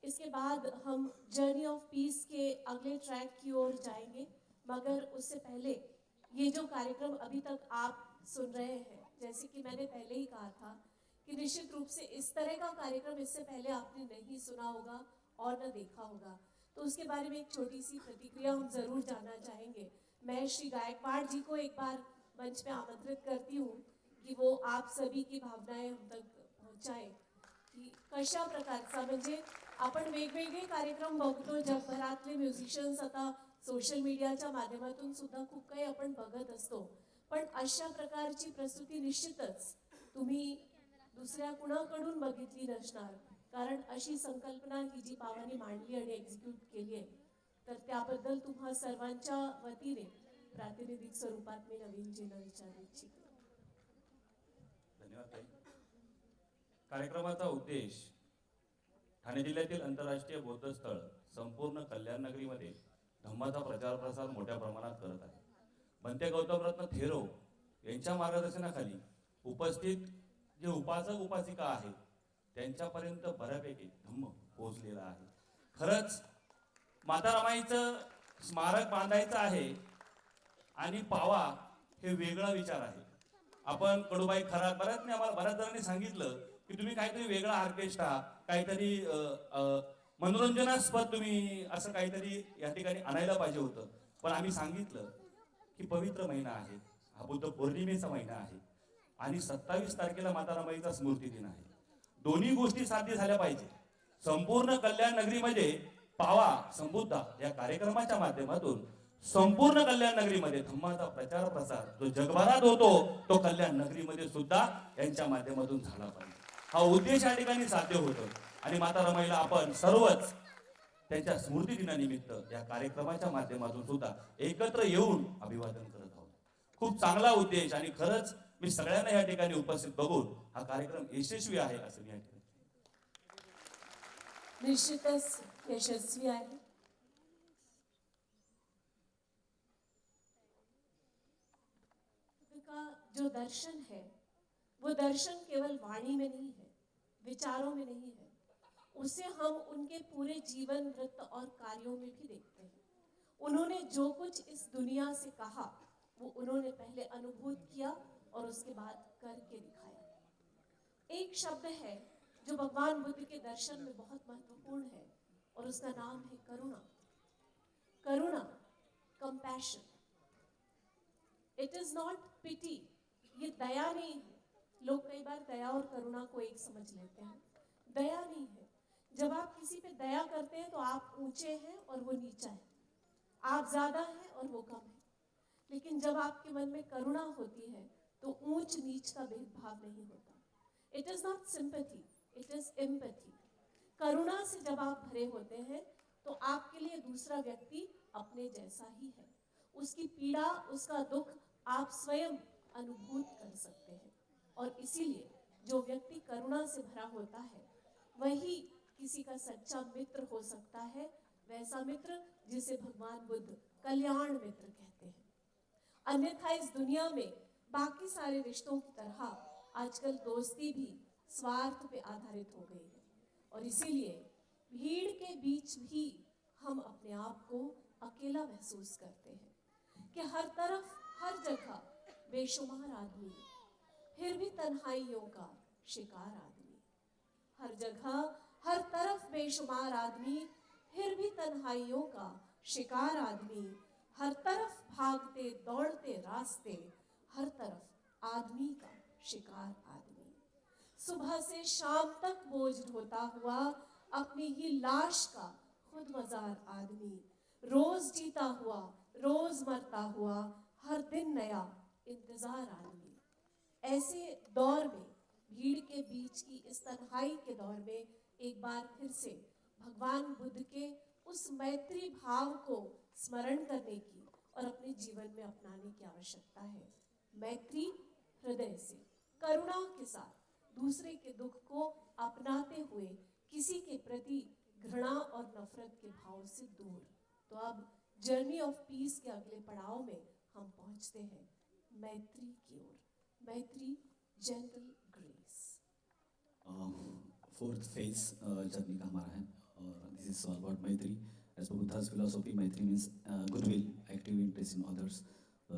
इसके बाद हम journey of piece के अगले ट्रैक की ओर जाएंगे, मगर उससे पहले ये जो कार्यक्रम अभी तक आप सुन रहे हैं, जैसे कि मैंने पहले ही कहा था कि निश्चित रूप से इस तरह का कार्यक्रम इससे पहले आपने नहीं सुना होगा और न देखा होगा, तो उसके बारे में एक छोटी सी प्रतिक्रिया हम जरूर जानना चाहेंगे। मैं श्री गायकवाड़ जी को एक बार मंच पे आमंत्रित करती हूँ की वो आप सभी की भावनाएं हम तक पोहोचाएं की कशा प्रकारचा, म्हणजे आपण वेगवेगळे कार्यक्रम बघतो जगभरातले म्युझिशियन्स आता सोशल मीडियाच्या माध्यमातून सुद्धा खूप काही आपण बघत असतो, पण अशा प्रकारची प्रस्तुती निश्चितच तुम्ही दुसऱ्या कुणाकडून बघितली नसणार, कारण अशी संकल्पना ही जी पावानी मांडली आणि एक्झिक्यूट केली आहे, तर त्याबद्दल तुम्हा सर्वांच्या वतीने प्रातिनिधिक स्वरूपात मी नवीनजींना विचारू इच्छिते। धन्यवाद ताई। कार्यक्रमाचा उद्देश ठाणे जिल्ह्यातील आंतरराष्ट्रीय बौद्ध स्थळ संपूर्ण कल्याण नगरीमध्ये धम्माचा प्रचार प्रसार मोठ्या प्रमाणात करत आहे। बनते गौतमरत्न थेरो यांच्या मार्गदर्शनाखाली उपस्थित जे उपासक उपासिका आहेत त्यांच्यापर्यंत बऱ्यापैकी धम्म पोहोचलेला आहे। खरंच माता रमाईचं स्मारक बांधायचं आहे आणि पावा हे वेगळा विचार आहे। आपण कडूबाई खरात बऱ्याच आम्हाला बऱ्याच जणांनी सांगितलं की तुम्ही काहीतरी वेगळा ऑर्केस्ट्रा काहीतरी मनोरंजनास्पद तुम्ही असं काहीतरी या ठिकाणी आणायला पाहिजे होतं, पण आम्ही सांगितलं की पवित्र महिना आहे, हा बुद्ध पौर्णिमेचा महिना आहे आणि 27 तारखेला माता रमाईचा स्मृती दिन आहे। दोन्ही गोष्टी साध्य झाल्या पाहिजे। संपूर्ण कल्याण नगरीमध्ये पावा संबुद्धा या कार्यक्रमाच्या माध्यमातून संपूर्ण कल्याण नगरीमध्ये धम्माचा प्रचार प्रसार जो जगभरात होतो तो कल्याण नगरीमध्ये सुद्धा यांच्या माध्यमातून झाला पाहिजे, हा उद्देश या ठिकाणी साध्य होतो। आणि माता रमाईला आपण सर्वच त्यांच्या स्मृती दिनानिमित्त या कार्यक्रमाच्या माध्यमातून सुद्धा एकत्र येऊन अभिवादन करत आहोत। खूप चांगला उद्देश आणि खरंच मी सगळ्यांना या ठिकाणी उपस्थित बघून हा कार्यक्रम यशस्वी आहे असं मी या ठिकाणी निश्चितच यशस्वी आहे। का जो दर्शन है वो दर्शन केवल वाणी में नहीं है, विचारों में नहीं है, उसे हम उनके पूरे जीवन वृत्त और कार्यों में भी देखते हैं। उन्होंने जो कुछ इस दुनिया से कहा वो उन्होंने पहले अनुभूत किया और उसके बाद करके दिखाया। एक शब्द है जो भगवान बुद्ध के दर्शन में बहुत महत्वपूर्ण है और उसका नाम है करुणा। करुणा, compassion. It is not pity, ये दया नहीं है। लोग कई बार दया और करुणा को एक समझ लेते हैं, दया नहीं है। जब आप किसी पे दया करते हैं तो आप ऊंचे हैं और वो नीचा है, आप ज्यादा हैं और वो कम है। लेकिन जब आपके मन में करुणा होती है तो ऊंच नीच का भेदभाव नहीं होता। It is not sympathy, it is empathy. करुणा से जब आप भरे होते हैं तो आपके लिए दूसरा व्यक्ति अपने जैसा ही है, उसकी पीड़ा उसका दुख आप स्वयं अनुभूत कर सकते हैं। और इसीलिए जो व्यक्ति करुणा से भरा होता है वही किसी का सच्चा मित्र हो सकता है, वैसा मित्र जिसे भगवान बुद्ध कल्याण मित्र कहते हैं। अन्यथा इस दुनिया में बाकी सारे रिश्तों की तरह आजकल दोस्ती भी स्वार्थ पे आधारित हो गई है और इसीलिए भीड़ के बीच भी हम अपने आप को अकेला महसूस करते हैं कि हर तरफ हर जगह बेशुमार आदमी, फिर भी तन्हाइयों का शिकार आदमी। हर जगह हर तरफ बेशुमार आदमी, फिर भी तन्हाइयों का शिकार आदमी। हर तरफ भागते दौड़ते रास्ते, हर तरफ आदमी का शिकार आदमी। सुबह से शाम तक बोझ ढोता हुआ अपनी ही लाश का खुद मजार आदमी। रोज जीता हुआ रोज मरता हुआ हर दिन नया इंतजार आदमी। ऐसे दौर में, भीड़ के बीच की इस तन्हाई के दौर में एक बार फिर से भगवान बुद्ध के उस मैत्री भाव को स्मरण करने की और अपने जीवन में अपनाने की आवश्यकता है। मैत्री हृदय से, करुणा के साथ, दूसरे के दुख को अपनाते हुए किसी के प्रति घृणा और नफरत के भाव से दूर। तो अब जर्नी ऑफ पीस के अगले पड़ाव में हम पहुंचते हैं मैत्री की ओर। मैत्री, gentle grace. Fourth phase journey का हमारा है और is all about Maitri. As per Buddha's philosophy, Maitri means goodwill, active interest in others.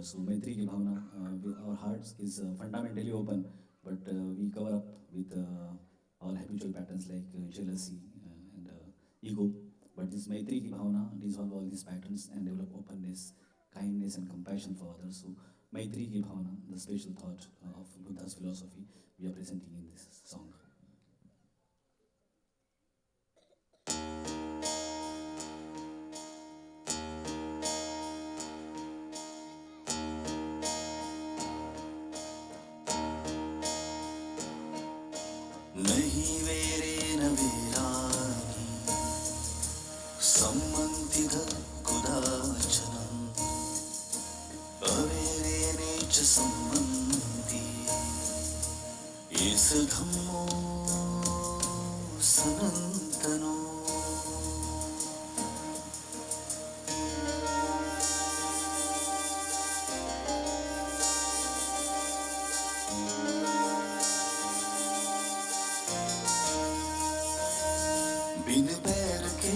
So Maitri ki bhavana, our hearts is fundamentally open, but we cover up with all habitual patterns like jealousy and ego. But this Maitri ki bhavana dissolve all these patterns and develop openness, kindness and compassion for others. So Maitri ki bhavana, the special thought of Buddha's philosophy, we are presenting in this song. नहीं वेरे न वीराणि सम्मन्तिद कुदाचनम् अवेरेणे च सम्मन्ति एष धम्मो सनातनो बिन बैर के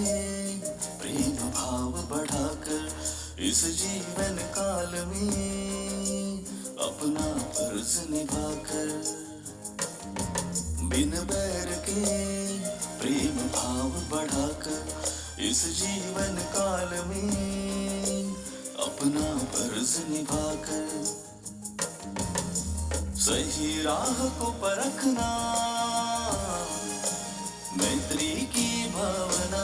प्रेम भाव बढ़ाकर इस जीवन काल में अपना फर्ज निभाकर बिन बैर के प्रेम भाव बढ़ाकर इस जीवन काल में अपना फर्ज निभाकर सही राह को परखना मैत्री की भावना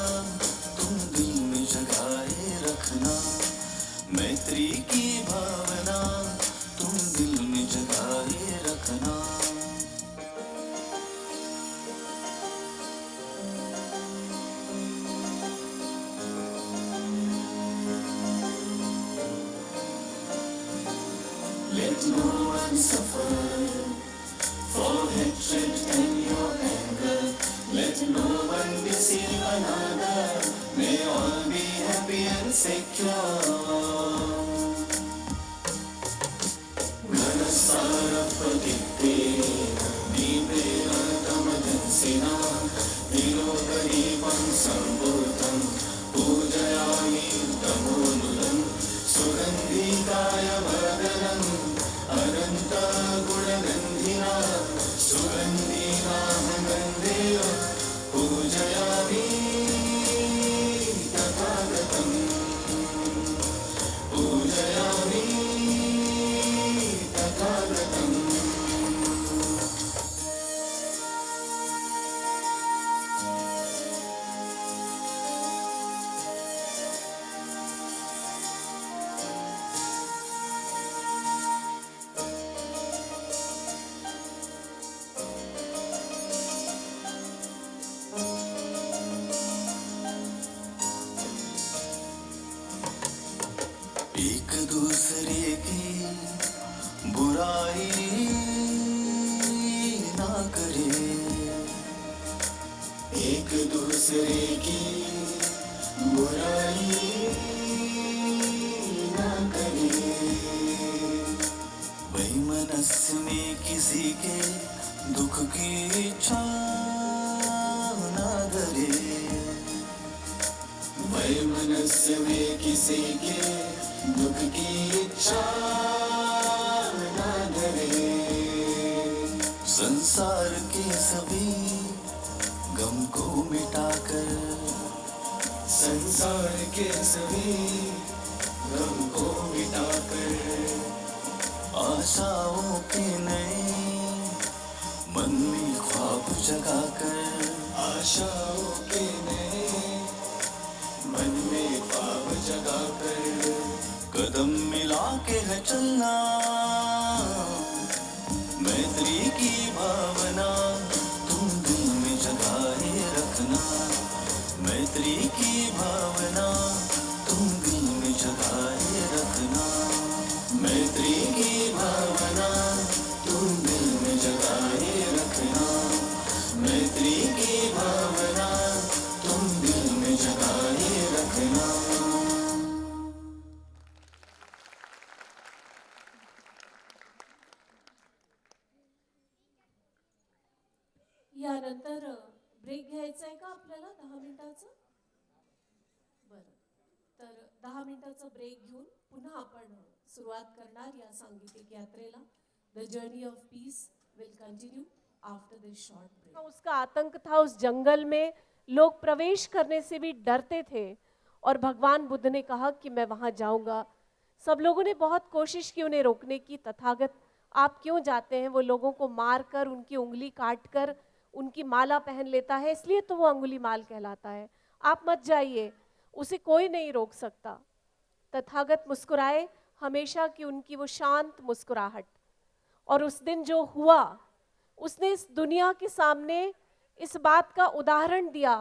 तुम दिल में जगाए रखना मैत्री की भावना तुम दिल में जगाए रखना Let no one suffer for hatred and your anger. Let no one deceive another. May all be happy and secure. Ghanasarapadittena deepena tamadansina Dilokadipam sambuddham pujayami tamonulam Sugandhikaya vardanam ananta gunagandhina Sugandhina gandhena पूजयामि तथागतं पूजयामि तथागतम् एक दूसरे की बुराई ना करे एक दूसरे की बुराई ना करे वैमनस्य में किसी के दुख की इच्छा ना धरे वैमनस्य में किसी के दुख की इच्छा ना धरे संसार के सभी गम को मिटाकर संसार के सभी गम को मिटाकर आशाओं के नए मन में ख्वाब जगाकर आशाओं के नए मन में ख्वाब जगाकर कदम मिला के है चलना मैत्री की भावना तुम दिल में जगाए रखना मैत्री की भावना तुम दिल में जगाए रखना मैत्री की भावना तुम दिल में जगाए रखना मैत्री की भावना तुम दिल में जगाए रखना यानंतर ब्रेक घ्यायचा आहे का आपल्याला 10 मिनिटाचा? तर 10 मिनिटाचा ब्रेक घेऊन पुन्हा आपण सुरुवात करणार या सांगीतिक यात्रेला. The journey of peace will continue after this short break. उसका आतंक था, उस जंगल में लोग प्रवेश करने से भी डरते थे और भगवान बुद्ध ने कहा कि मैं वहां जाऊंगा. सब लोगों ने बहुत कोशिश की उन्हें रोकने की. तथागत आप क्यों जाते हैं? वो लोगों को मारकर, उनकी उंगली काटकर उनकी माला पहन लेता है, इसलिए तो वो अंगुली माल कहलाता है. आप मत जाइए, उसे कोई नहीं रोक सकता. तथागत मुस्कुराए, हमेशा की उनकी वो शांत मुस्कुराहट. और उस दिन जो हुआ, उसने इस दुनिया के सामने इस बात का उदाहरण दिया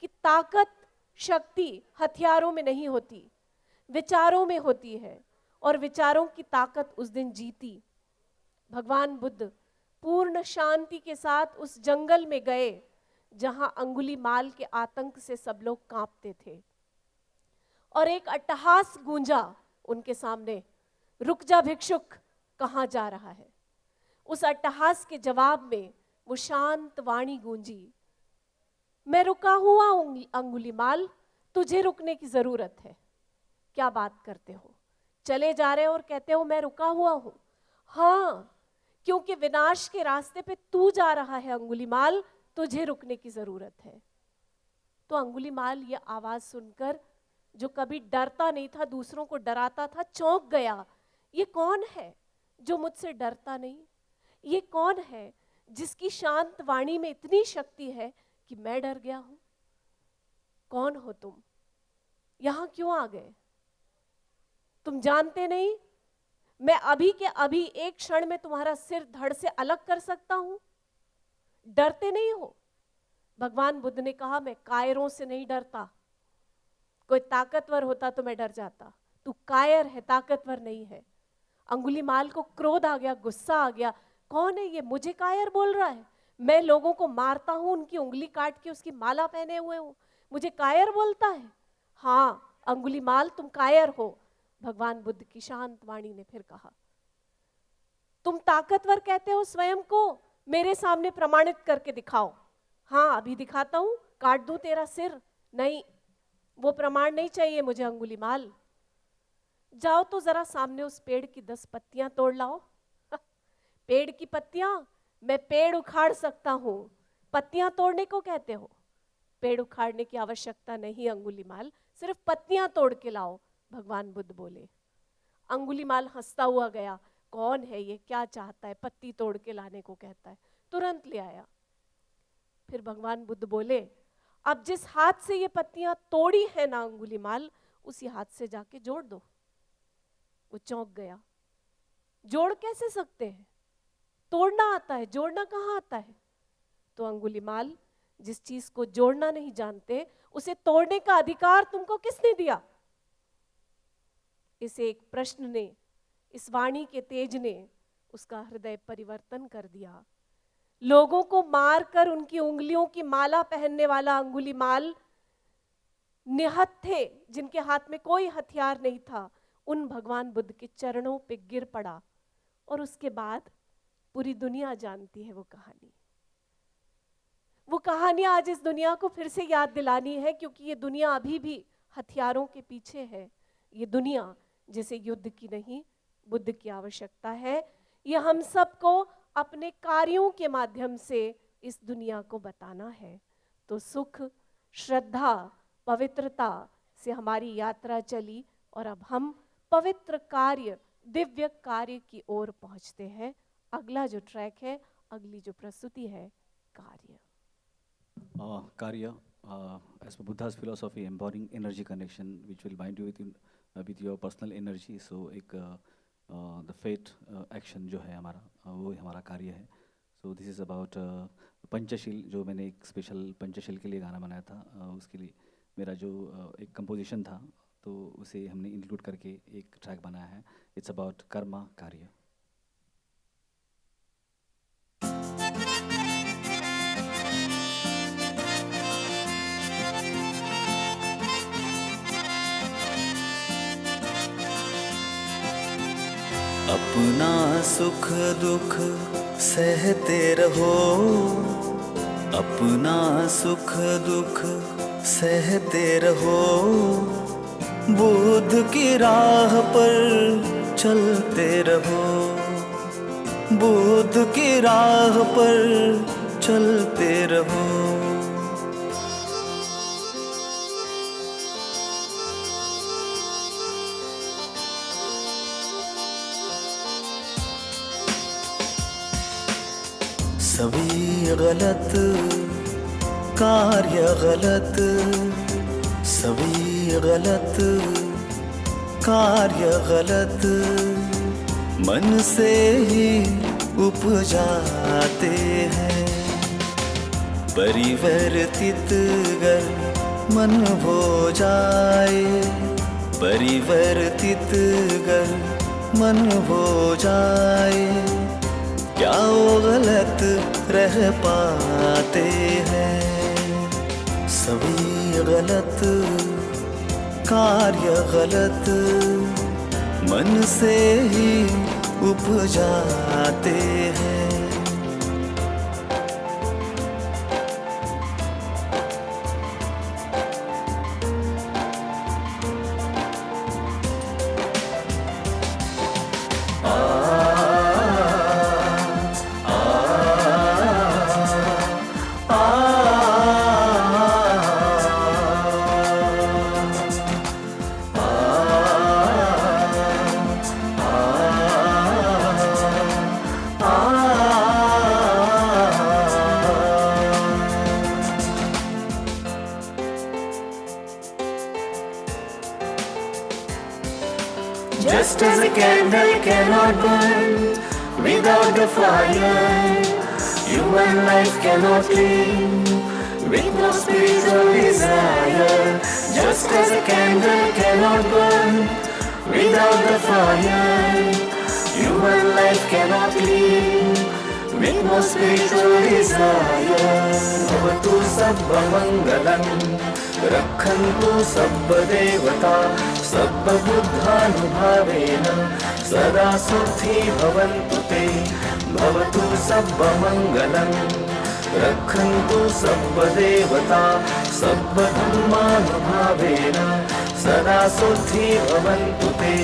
कि ताकत, शक्ति हथियारों में नहीं होती, विचारों में होती है. और विचारों की ताकत उस दिन जीती. भगवान बुद्ध पूर्ण शांति के साथ उस जंगल में गए जहां अंगुली माल के आतंक से सब लोग कांपते थे. और एक अट्टहास गूंजा उनके सामने, रुक जा भिक्षुक, कहां जा रहा है? उस अट्टहास के जवाब में वो शांत वाणी गूंजी, मैं रुका हुआ अंगुली माल, तुझे रुकने की जरूरत है. क्या बात करते हो? चले जा रहे हो और कहते हो मैं रुका हुआ हूं? हाँ, क्योंकि विनाश के रास्ते पे तू जा रहा है अंगुलीमाल, तुझे रुकने की जरूरत है. तो अंगुलीमाल ये आवाज सुनकर, जो कभी डरता नहीं था, दूसरों को डराता था, चौंक गया. ये कौन है जो मुझसे डरता नहीं? ये कौन है जिसकी शांत वाणी में इतनी शक्ति है कि मैं डर गया हूं? कौन हो तुम? यहां क्यों आ गए? तुम जानते नहीं मैं अभी के अभी एक क्षण में तुम्हारा सिर धड़ से अलग कर सकता हूं? डरते नहीं हो? भगवान बुद्ध ने कहा, मैं कायरों से नहीं डरता. कोई ताकतवर होता तो मैं डर जाता. तू कायर है, ताकतवर नहीं है. अंगुलीमाल को क्रोध आ गया, गुस्सा आ गया. कौन है ये, मुझे कायर बोल रहा है? मैं लोगों को मारता हूं, उनकी उंगली काट के उसकी माला पहने हुए हूं, मुझे कायर बोलता है? हाँ अंगुलीमाल, तुम कायर हो. भगवान बुद्ध की शांत वाणी ने फिर कहा, तुम ताकतवर कहते हो स्वयं को, मेरे सामने प्रमाणित करके दिखाओ. हाँ अभी दिखाता हूं, काट दूं तेरा सिर? नहीं, वो प्रमाण नहीं चाहिए मुझे अंगुलीमाल. जाओ तो जरा सामने उस पेड़ की 10 पत्तियां तोड़ लाओ. पेड़ की पत्तियां? मैं पेड़ उखाड़ सकता हूं, पत्तियां तोड़ने को कहते हो? पेड़ उखाड़ने की आवश्यकता नहीं अंगुलीमाल, सिर्फ पत्तियां तोड़ के लाओ. भगवान बुद्ध बोले. अंगुलीमाल हंसता हुआ गया, कौन है ये, क्या चाहता है, पत्ती तोड़ के लाने को कहता है. तुरंत ले आया. फिर भगवान बुद्ध बोले, अब जिस हाथ से ये पत्तियां तोड़ी है ना अंगुलीमाल, उसी हाथ से जाके जोड़ दो. वो चौंक गया, जोड़ कैसे सकते हैं? तोड़ना आता है, जोड़ना कहाँ आता है? तो अंगुलीमाल, जिस चीज को जोड़ना नहीं जानते, उसे तोड़ने का अधिकार तुमको किसने दिया? इस एक प्रश्न ने, इस वाणी के तेज ने उसका हृदय परिवर्तन कर दिया. लोगों को मारकर उनकी उंगलियों की माला पहनने वाला अंगुलीमाल, निहत थे जिनके हाथ में कोई हथियार नहीं था, उन भगवान बुद्ध के चरणों पे गिर पड़ा. और उसके बाद पूरी दुनिया जानती है वो कहानी. वो कहानी आज इस दुनिया को फिर से याद दिलानी है, क्योंकि ये दुनिया अभी भी हथियारों के पीछे है. ये दुनिया जिसे युद्ध की नहीं, बुद्ध की आवश्यकता है. ये हम सबको अपने कार्यों के माध्यम से इस दुनिया को बताना है. तो सुख, श्रद्धा, पवित्रता से हमारी यात्रा चली और अब हम पवित्र कार्य, दिव्य कार्य की ओर पहुंचते हैं. अगला जो ट्रैक है, अगली जो प्रस्तुति है, कार्य. Karya, as per Buddha's philosophy, embodying energy connection, which will bind you with your personal energy. So, the fate action जो है हमारा, वो हमारा कार्य है. So this is about Panchsheel, जो मैंने एक स्पेशल पंचशील के लिए गाना बनाया था. उसके लिए मेरा जो एक कंपोजिशन था, तो उसे हमने इंक्लूड करके एक ट्रैक बनाया है. इट्स अबाउट कर्मा, कार्य. अपना सुख दुख सहते रहो, अपना सुख दुख सहते रहो, बुद्ध की राह पर चलते रहो, बुद्ध की राह पर चलते रहो। सभी गलत कार्य गलत, सभी गलत कार्य गलत मन से ही उपजाते हैं। परिवर्तित गर मन हो जाए, परिवर्तित गर मन हो जाए, क्या वो गलत रह पाते हैं। सभी गलत कार्य गलत मन से ही उपजाते हैं। Just as a candle cannot burn without the fire, human life cannot live with no spiritual desire. Just as a candle cannot burn without the fire, human life cannot live with no spiritual desire. Bhavatu sabba mangalam, रक्षन्तु सब देवता सब बुद्धानुभावेन, सदा सुखी भवन्तु ते। भवतु सब मंगलम्, रक्षन्तु सब देवता सब धर्मानुभावेन, सदा सुखी भवन्तु ते।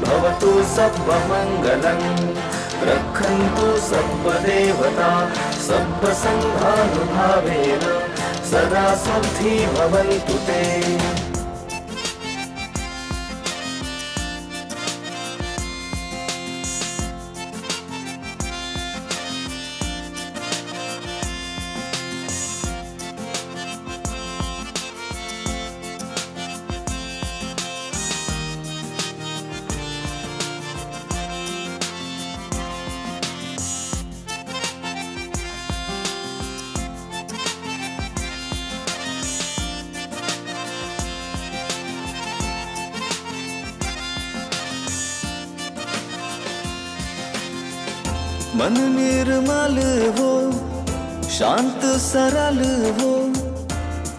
भवतु सब मंगलम्, रक्षन्तु सब देवता सब संघानुभावेन, सदा सुखी भवन्तु ते। मन निर्मल हो, शांत सरल हो,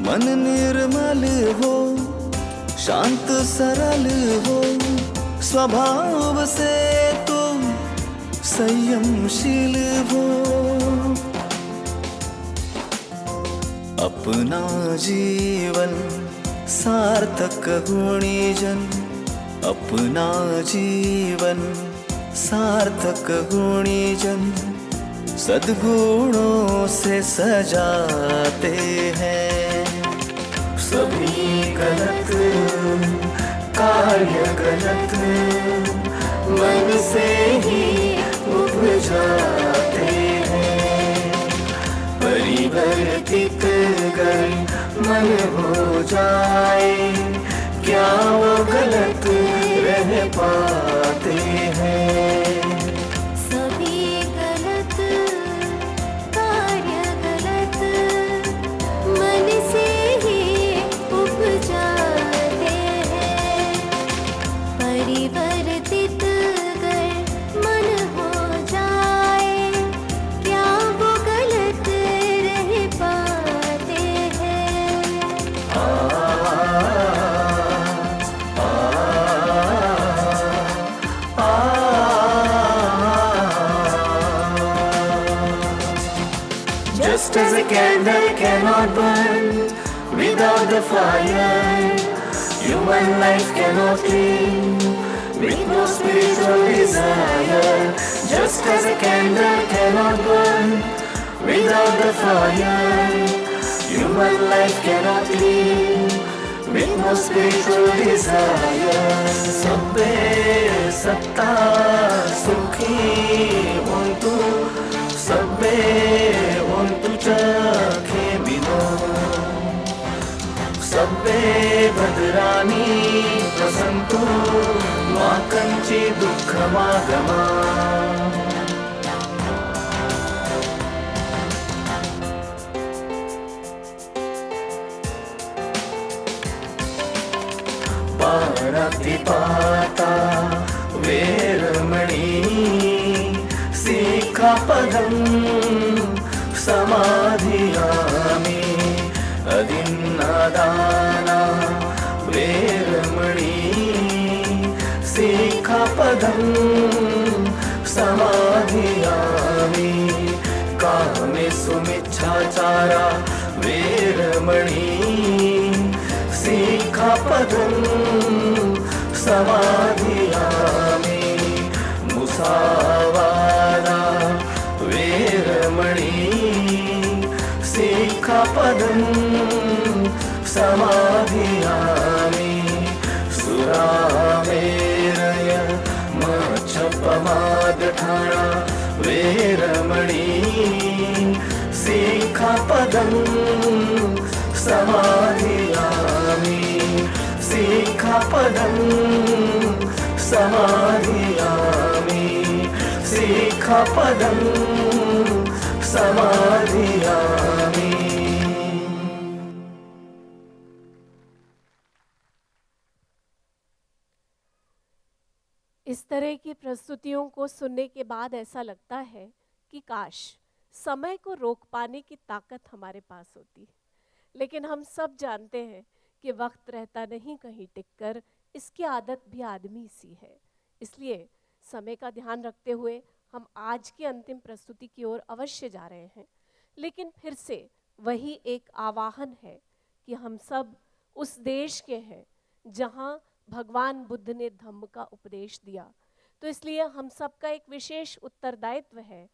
मन निर्मल हो, शांत सरल हो, स्वभाव से तो संयमशील हो। अपना जीवन सार्थक गुणीजन, अपना जीवन सार्थक गुणीजन सद्गुणों से सजाते हैं। सभी गलत कार्य गलत मन से ही उपजाते हैं। परिवर्तित गर मन हो जाए, क्या वो गलत रह पाते हैं। सभी गलत कार्य गलत मन से ही उपजाते हैं। परिवर्तित गर मन हो जाए, क्या वो गलत रह पाते हैं। Just as a candle cannot burn without the fire, Human life cannot live with no spiritual desire, just as a candle cannot burn without the fire. Human life cannot live with no spiritual desire. Sabbe satta sukhi untu, sabbe untu chakhe bino, sabbe bhadrani prasantu ma kanchi dukhamagama. पाणतिपाता वेरमणि सिक्खापदं समाधियामि अदिन्नादाना वेरमणि सिक्खापदं समाधियामि कामेषु मिच्छाचारा वेरमणि सिक्खापदं समाधियामि मुसावादा वेरमणि सिक्खापदं समाधियामि सुरामेरय मच्छपमादठाणा वेरमणि सिक्खापदं समाधियामि सिक्खापदं समाधियामि सिक्खापदं समाधियामि. इस तरह की प्रस्तुतियों को सुनने के बाद ऐसा लगता है कि काश समय को रोक पाने की ताकत हमारे पास होती, लेकिन हम सब जानते हैं कि वक्त रहता नहीं कहीं टिककर, इसकी आदत भी आदमी सी है. इसलिए समय का ध्यान रखते हुए हम आज की अंतिम प्रस्तुति की ओर अवश्य जा रहे हैं. लेकिन फिर से वही एक आवाहन है कि हम सब उस देश के हैं जहाँ भगवान बुद्ध ने धम्म का उपदेश दिया. तो इसलिए हम सबका एक विशेष उत्तरदायित्व है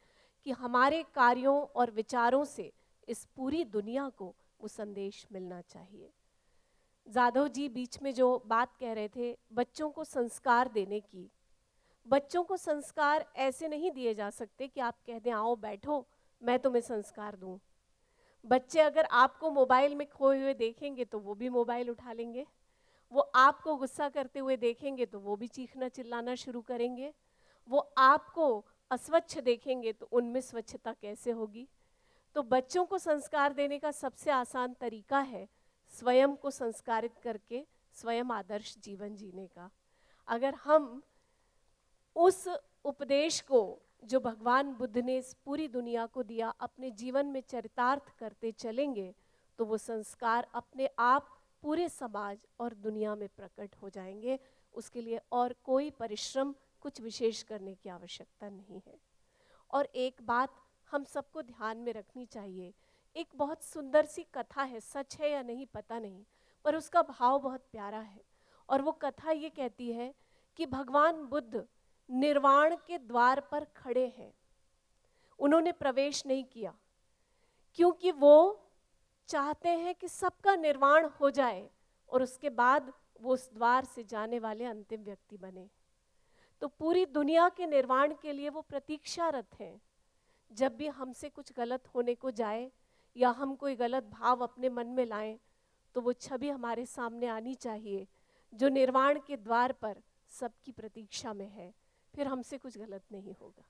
कि हमारे कार्यों और विचारों से इस पूरी दुनिया को वो संदेश मिलना चाहिए. जाधव जी बीच में जो बात कह रहे थे बच्चों को संस्कार देने की, बच्चों को संस्कार ऐसे नहीं दिए जा सकते कि आप कह दें आओ बैठो मैं तुम्हें संस्कार दूं. बच्चे अगर आपको मोबाइल में खोए हुए देखेंगे तो वो भी मोबाइल उठा लेंगे, वो आपको गुस्सा करते हुए देखेंगे तो वो भी चीखना चिल्लाना शुरू करेंगे, वो आपको अस्वच्छ देखेंगे तो उनमें स्वच्छता कैसे होगी. तो बच्चों को संस्कार देने का सबसे आसान तरीका है स्वयं को संस्कारित करके स्वयं आदर्श जीवन जीने का. अगर हम उस उपदेश को जो भगवान बुद्ध ने इस पूरी दुनिया को दिया अपने जीवन में चरितार्थ करते चलेंगे तो वो संस्कार अपने आप पूरे समाज और दुनिया में प्रकट हो जाएंगे. उसके लिए और कोई परिश्रम कुछ विशेष करने की आवश्यकता नहीं है. और एक बात हम सबको ध्यान में रखनी चाहिए, एक बहुत सुंदर सी कथा है, सच है या नहीं पता नहीं, पर उसका भाव बहुत प्यारा है. और वो कथा ये कहती है कि भगवान बुद्ध निर्वाण के द्वार पर खड़े हैं. उन्होंने प्रवेश नहीं किया क्योंकि वो चाहते हैं कि सबका निर्वाण हो जाए और उसके बाद वो उस द्वार से जाने वाले अंतिम व्यक्ति बने. तो पूरी दुनिया के निर्वाण के लिए वो प्रतीक्षारत हैं. जब भी हमसे कुछ गलत होने को जाए या हम कोई गलत भाव अपने मन में लाएं तो वो छवि हमारे सामने आनी चाहिए जो निर्वाण के द्वार पर सबकी प्रतीक्षा में है, फिर हमसे कुछ गलत नहीं होगा.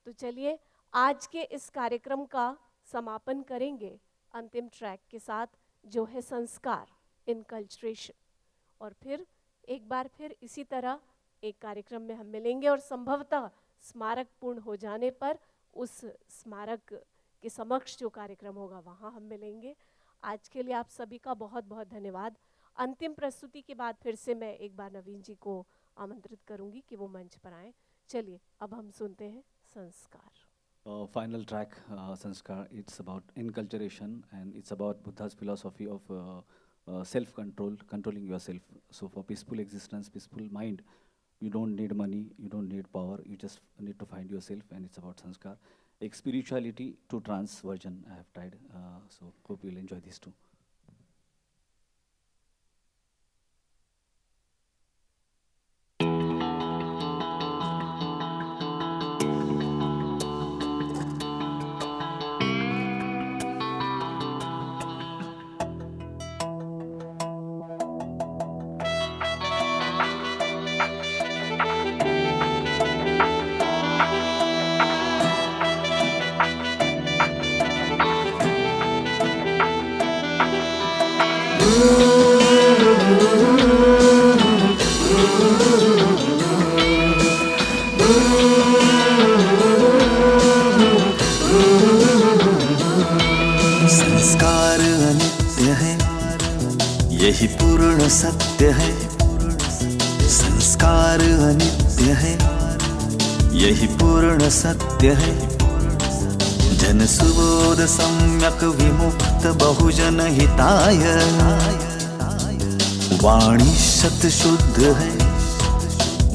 तो चलिए आज के इस कार्यक्रम का समापन करेंगे अंतिम ट्रैक के साथ जो है संस्कार, इनकल्चरेशन. और फिर एक बार फिर इसी तरह एक कार्यक्रम में हम मिलेंगे और संभवतः स्मारक पूर्ण हो जाने पर उस स्मारक के समक्ष जो कार्यक्रम होगा वहाँ हम मिलेंगे. आज के लिए आप सभी का बहुत बहुत धन्यवाद. अंतिम प्रस्तुति के बाद फिर से मैं एक बार नवीन जी को आमंत्रित करूंगी कि वो मंच पर आएं. चलिए अब हम सुनते हैं संस्कार. Final track, Sanskar, it's about inculturation and it's about Buddha's philosophy of self-control, controlling yourself. So for peaceful existence, peaceful mind, you don't need money, you don't need power, you just need to find yourself, and it's about sanskar. Ek spirituality to trance version I have tried, so hope you'll enjoy these two. संस्कार अनित्य है, यही पूर्ण सत्य है। संस्कार अनित्य है, यही पूर्ण सत्य है। जन सुबोध सम्यक विमुक्त बहुजन हिताय। वाणी शत शुद्ध है,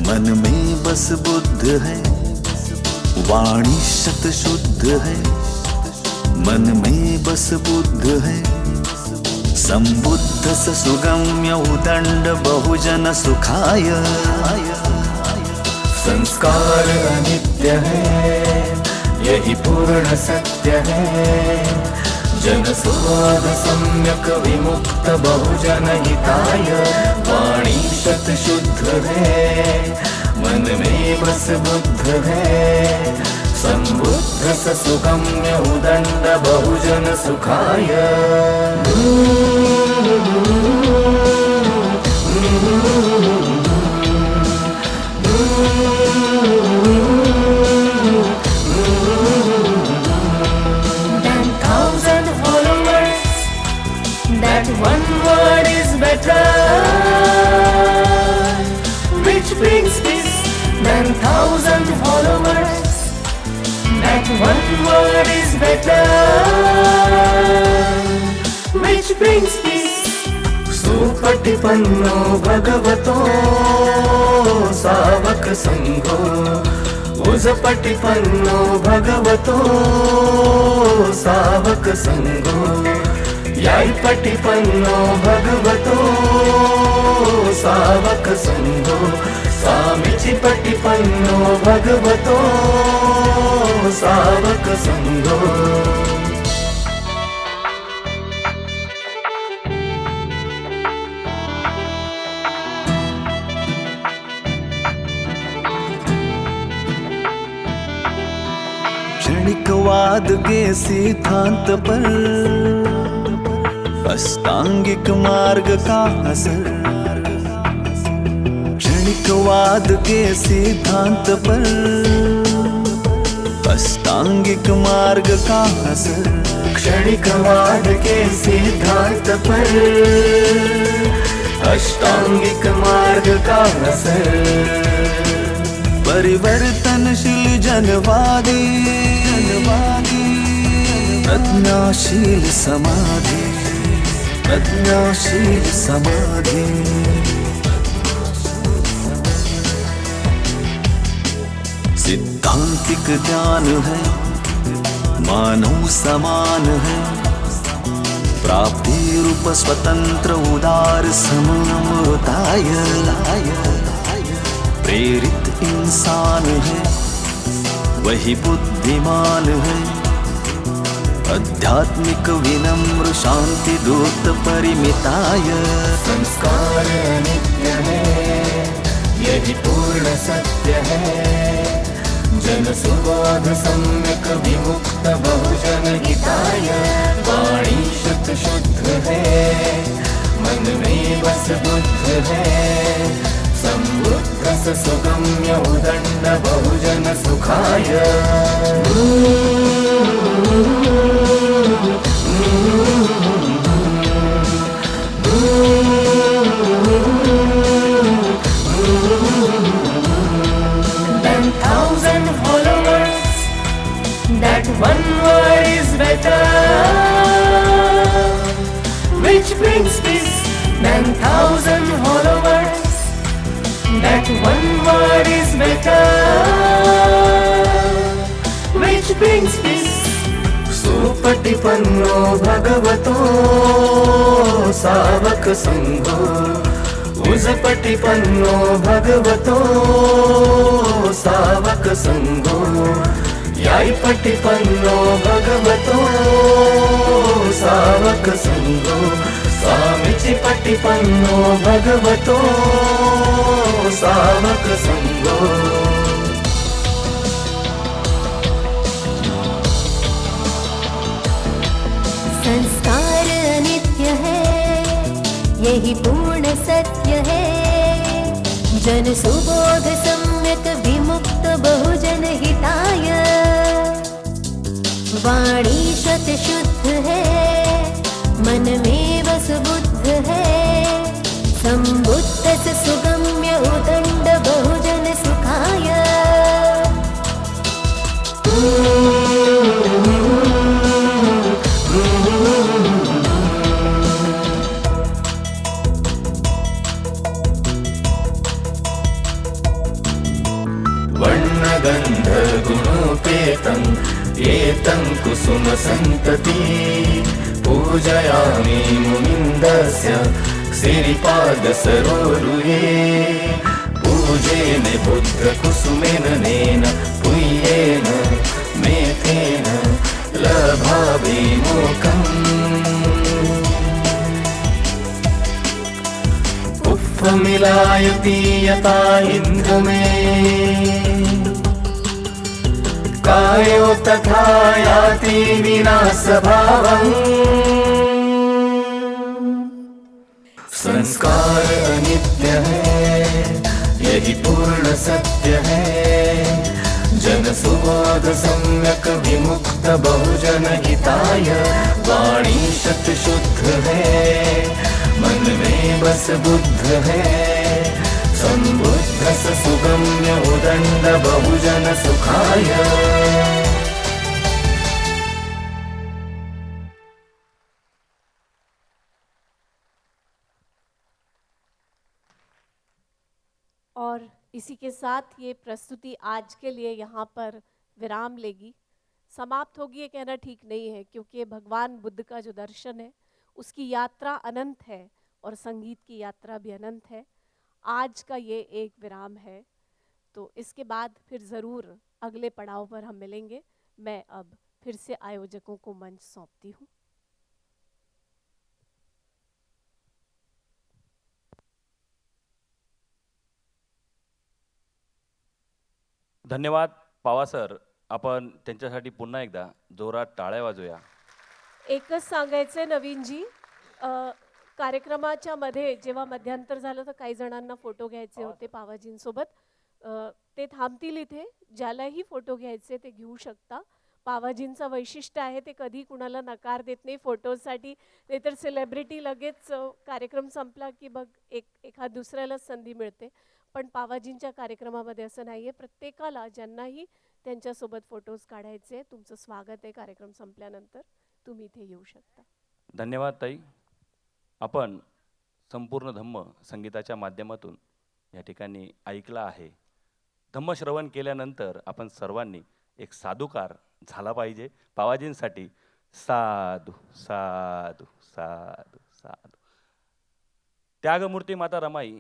मन में बस बुद्ध है। वाणी शत शुद्ध है, मन में बस बुद्ध है। संबुद्ध स सुगम्य उदंड बहुजन सुखाय। संस्कार अनित्य है, यही पूर्ण सत्य है। जन सुबोध सम्यक विमुक्त बहुजन हिताय। वाणी शत शुद्ध है, मन में बस बुद्ध है। संबुद्ध स सुगम्य उदंड बहुजन सुखाय। Than thousand followers, that one word is better, which brings peace. Than thousand followers, that one word is better, which brings peace. सुपटिपन्नो भगवतो सावक संघो। उजपटिपन्नो भगवतो सावक संघो। यायपटिपन्नो भगवतो सावक संघो। स्वामिचिपटिपन्नो भगवतो सावक संघो। क्षणिकवाद के सिद्धांत पर अष्टांगिक मार्ग का असर। क्षणिकवाद के सिद्धांत पर अष्टांगिक मार्ग का असर। क्षणिकवाद के सिद्धांत पर अष्टांगिक मार्ग का असर। परिवर्तनशील जनवादी प्रज्ञाशील समाधि। प्रज्ञाशील समाधि। सिद्धांतिक ज्ञान है, मानव समान है। प्राप्ति रूप स्वतंत्र उदार सममताय। प्रेरित इंसान है, वही बुद्धिमान है। आध्यात्मिक विनम्र शांति दूत परिमिताय। संस्कार नित्य है, यही पूर्ण सत्य है। जन सुबोध सम्यक विमुक्त बहुजन हिताय। वाणी शुद्ध शुद्ध है, मन में बस बुद्ध है। संबुद्ध स सुगम्य उदंड बहुजन सुखाय। Than thousand followers, that one word is better, which brings peace. 10,000 hollow words. That one word is better, which brings peace. सुपटिपन्नो भगवतो सावक संगो. उजपटिपन्नो भगवतो सावक संगो. यायपटिपन्नो भगवतो सावक संगो. स्वामिचिपटिपन्नो भगवतो सावक संगो. संस्कार नित्य है, यही पूर्ण सत्य है. जन सुबोध सम्यक विमुक्त बहुजन हिताय. वाणी शत शुद्ध है, मन में बस बुद्ध है. संबुद्ध सुगम्य उदंड बहुजन सुखाय. वर्णगन्ध गुणोपेतं एतं कुसुम सन्तति. पूजयामि मुनिन्दस्य सिरिपाद सरोरुहे. पूजेन बुद्ध कुसुमेन नेन पुय्येन मेथेन लभामि मोक्षम्. मिलायति यथा इन्द्र में कायो तथा याति विनाशभावम्. संस्कार अनित्य है, यही पूर्ण सत्य है. जन सुबोध सम्यक विमुक्त बहुजन हिताय. वाणी शत शुद्ध है, मन में बस बुद्ध है. संबुद्ध सुगम्य उदंड बहुजन सुखाय. और इसी के साथ ये प्रस्तुति आज के लिए यहाँ पर विराम लेगी, समाप्त होगी. ये कहना ठीक नहीं है, क्योंकि भगवान बुद्ध का जो दर्शन है उसकी यात्रा अनंत है और संगीत की यात्रा भी अनंत है. आज का ये एक विराम है, तो इसके बाद फिर ज़रूर अगले पड़ाव पर हम मिलेंगे. मैं अब फिर से आयोजकों को मंच सौंपती हूँ. धन्यवाद पावा सर. आपण त्यांच्यासाठी पुन्हा एकदा जोरात टाळ्या वाजूया. एकच सांगायचंय नवीनजी, कार्यक्रमाच्या मध्ये जेव्हा मध्यांतर झालं तर काही जणांना फोटो घ्यायचे होते पावाजींसोबत. ते थांबतील इथे. ज्यालाही फोटो घ्यायचे ते घेऊ शकता. पावाजींचं वैशिष्ट्य आहे ते कधी कुणाला नकार देत नाही फोटोसाठी. नाहीतर सेलिब्रिटी लगेच कार्यक्रम संपला की बघ एखाद दुसऱ्यालाच संधी मिळते. पण पावाजींच्या कार्यक्रमामध्ये असं नाही आहे. प्रत्येकाला ज्यांनाही त्यांच्यासोबत फोटोज काढायचे तुमचं स्वागत आहे. कार्यक्रम संपल्यानंतर तुम्ही इथे येऊ शकता. धन्यवाद ताई. आपण संपूर्ण धम्म संगीताच्या माध्यमातून या ठिकाणी ऐकला आहे. धम्मश्रवण केल्यानंतर आपण सर्वांनी एक साधुकार झाला पाहिजे पावाजींसाठी. साधू साधू साधू साधू. त्यागमूर्ती माता रमाई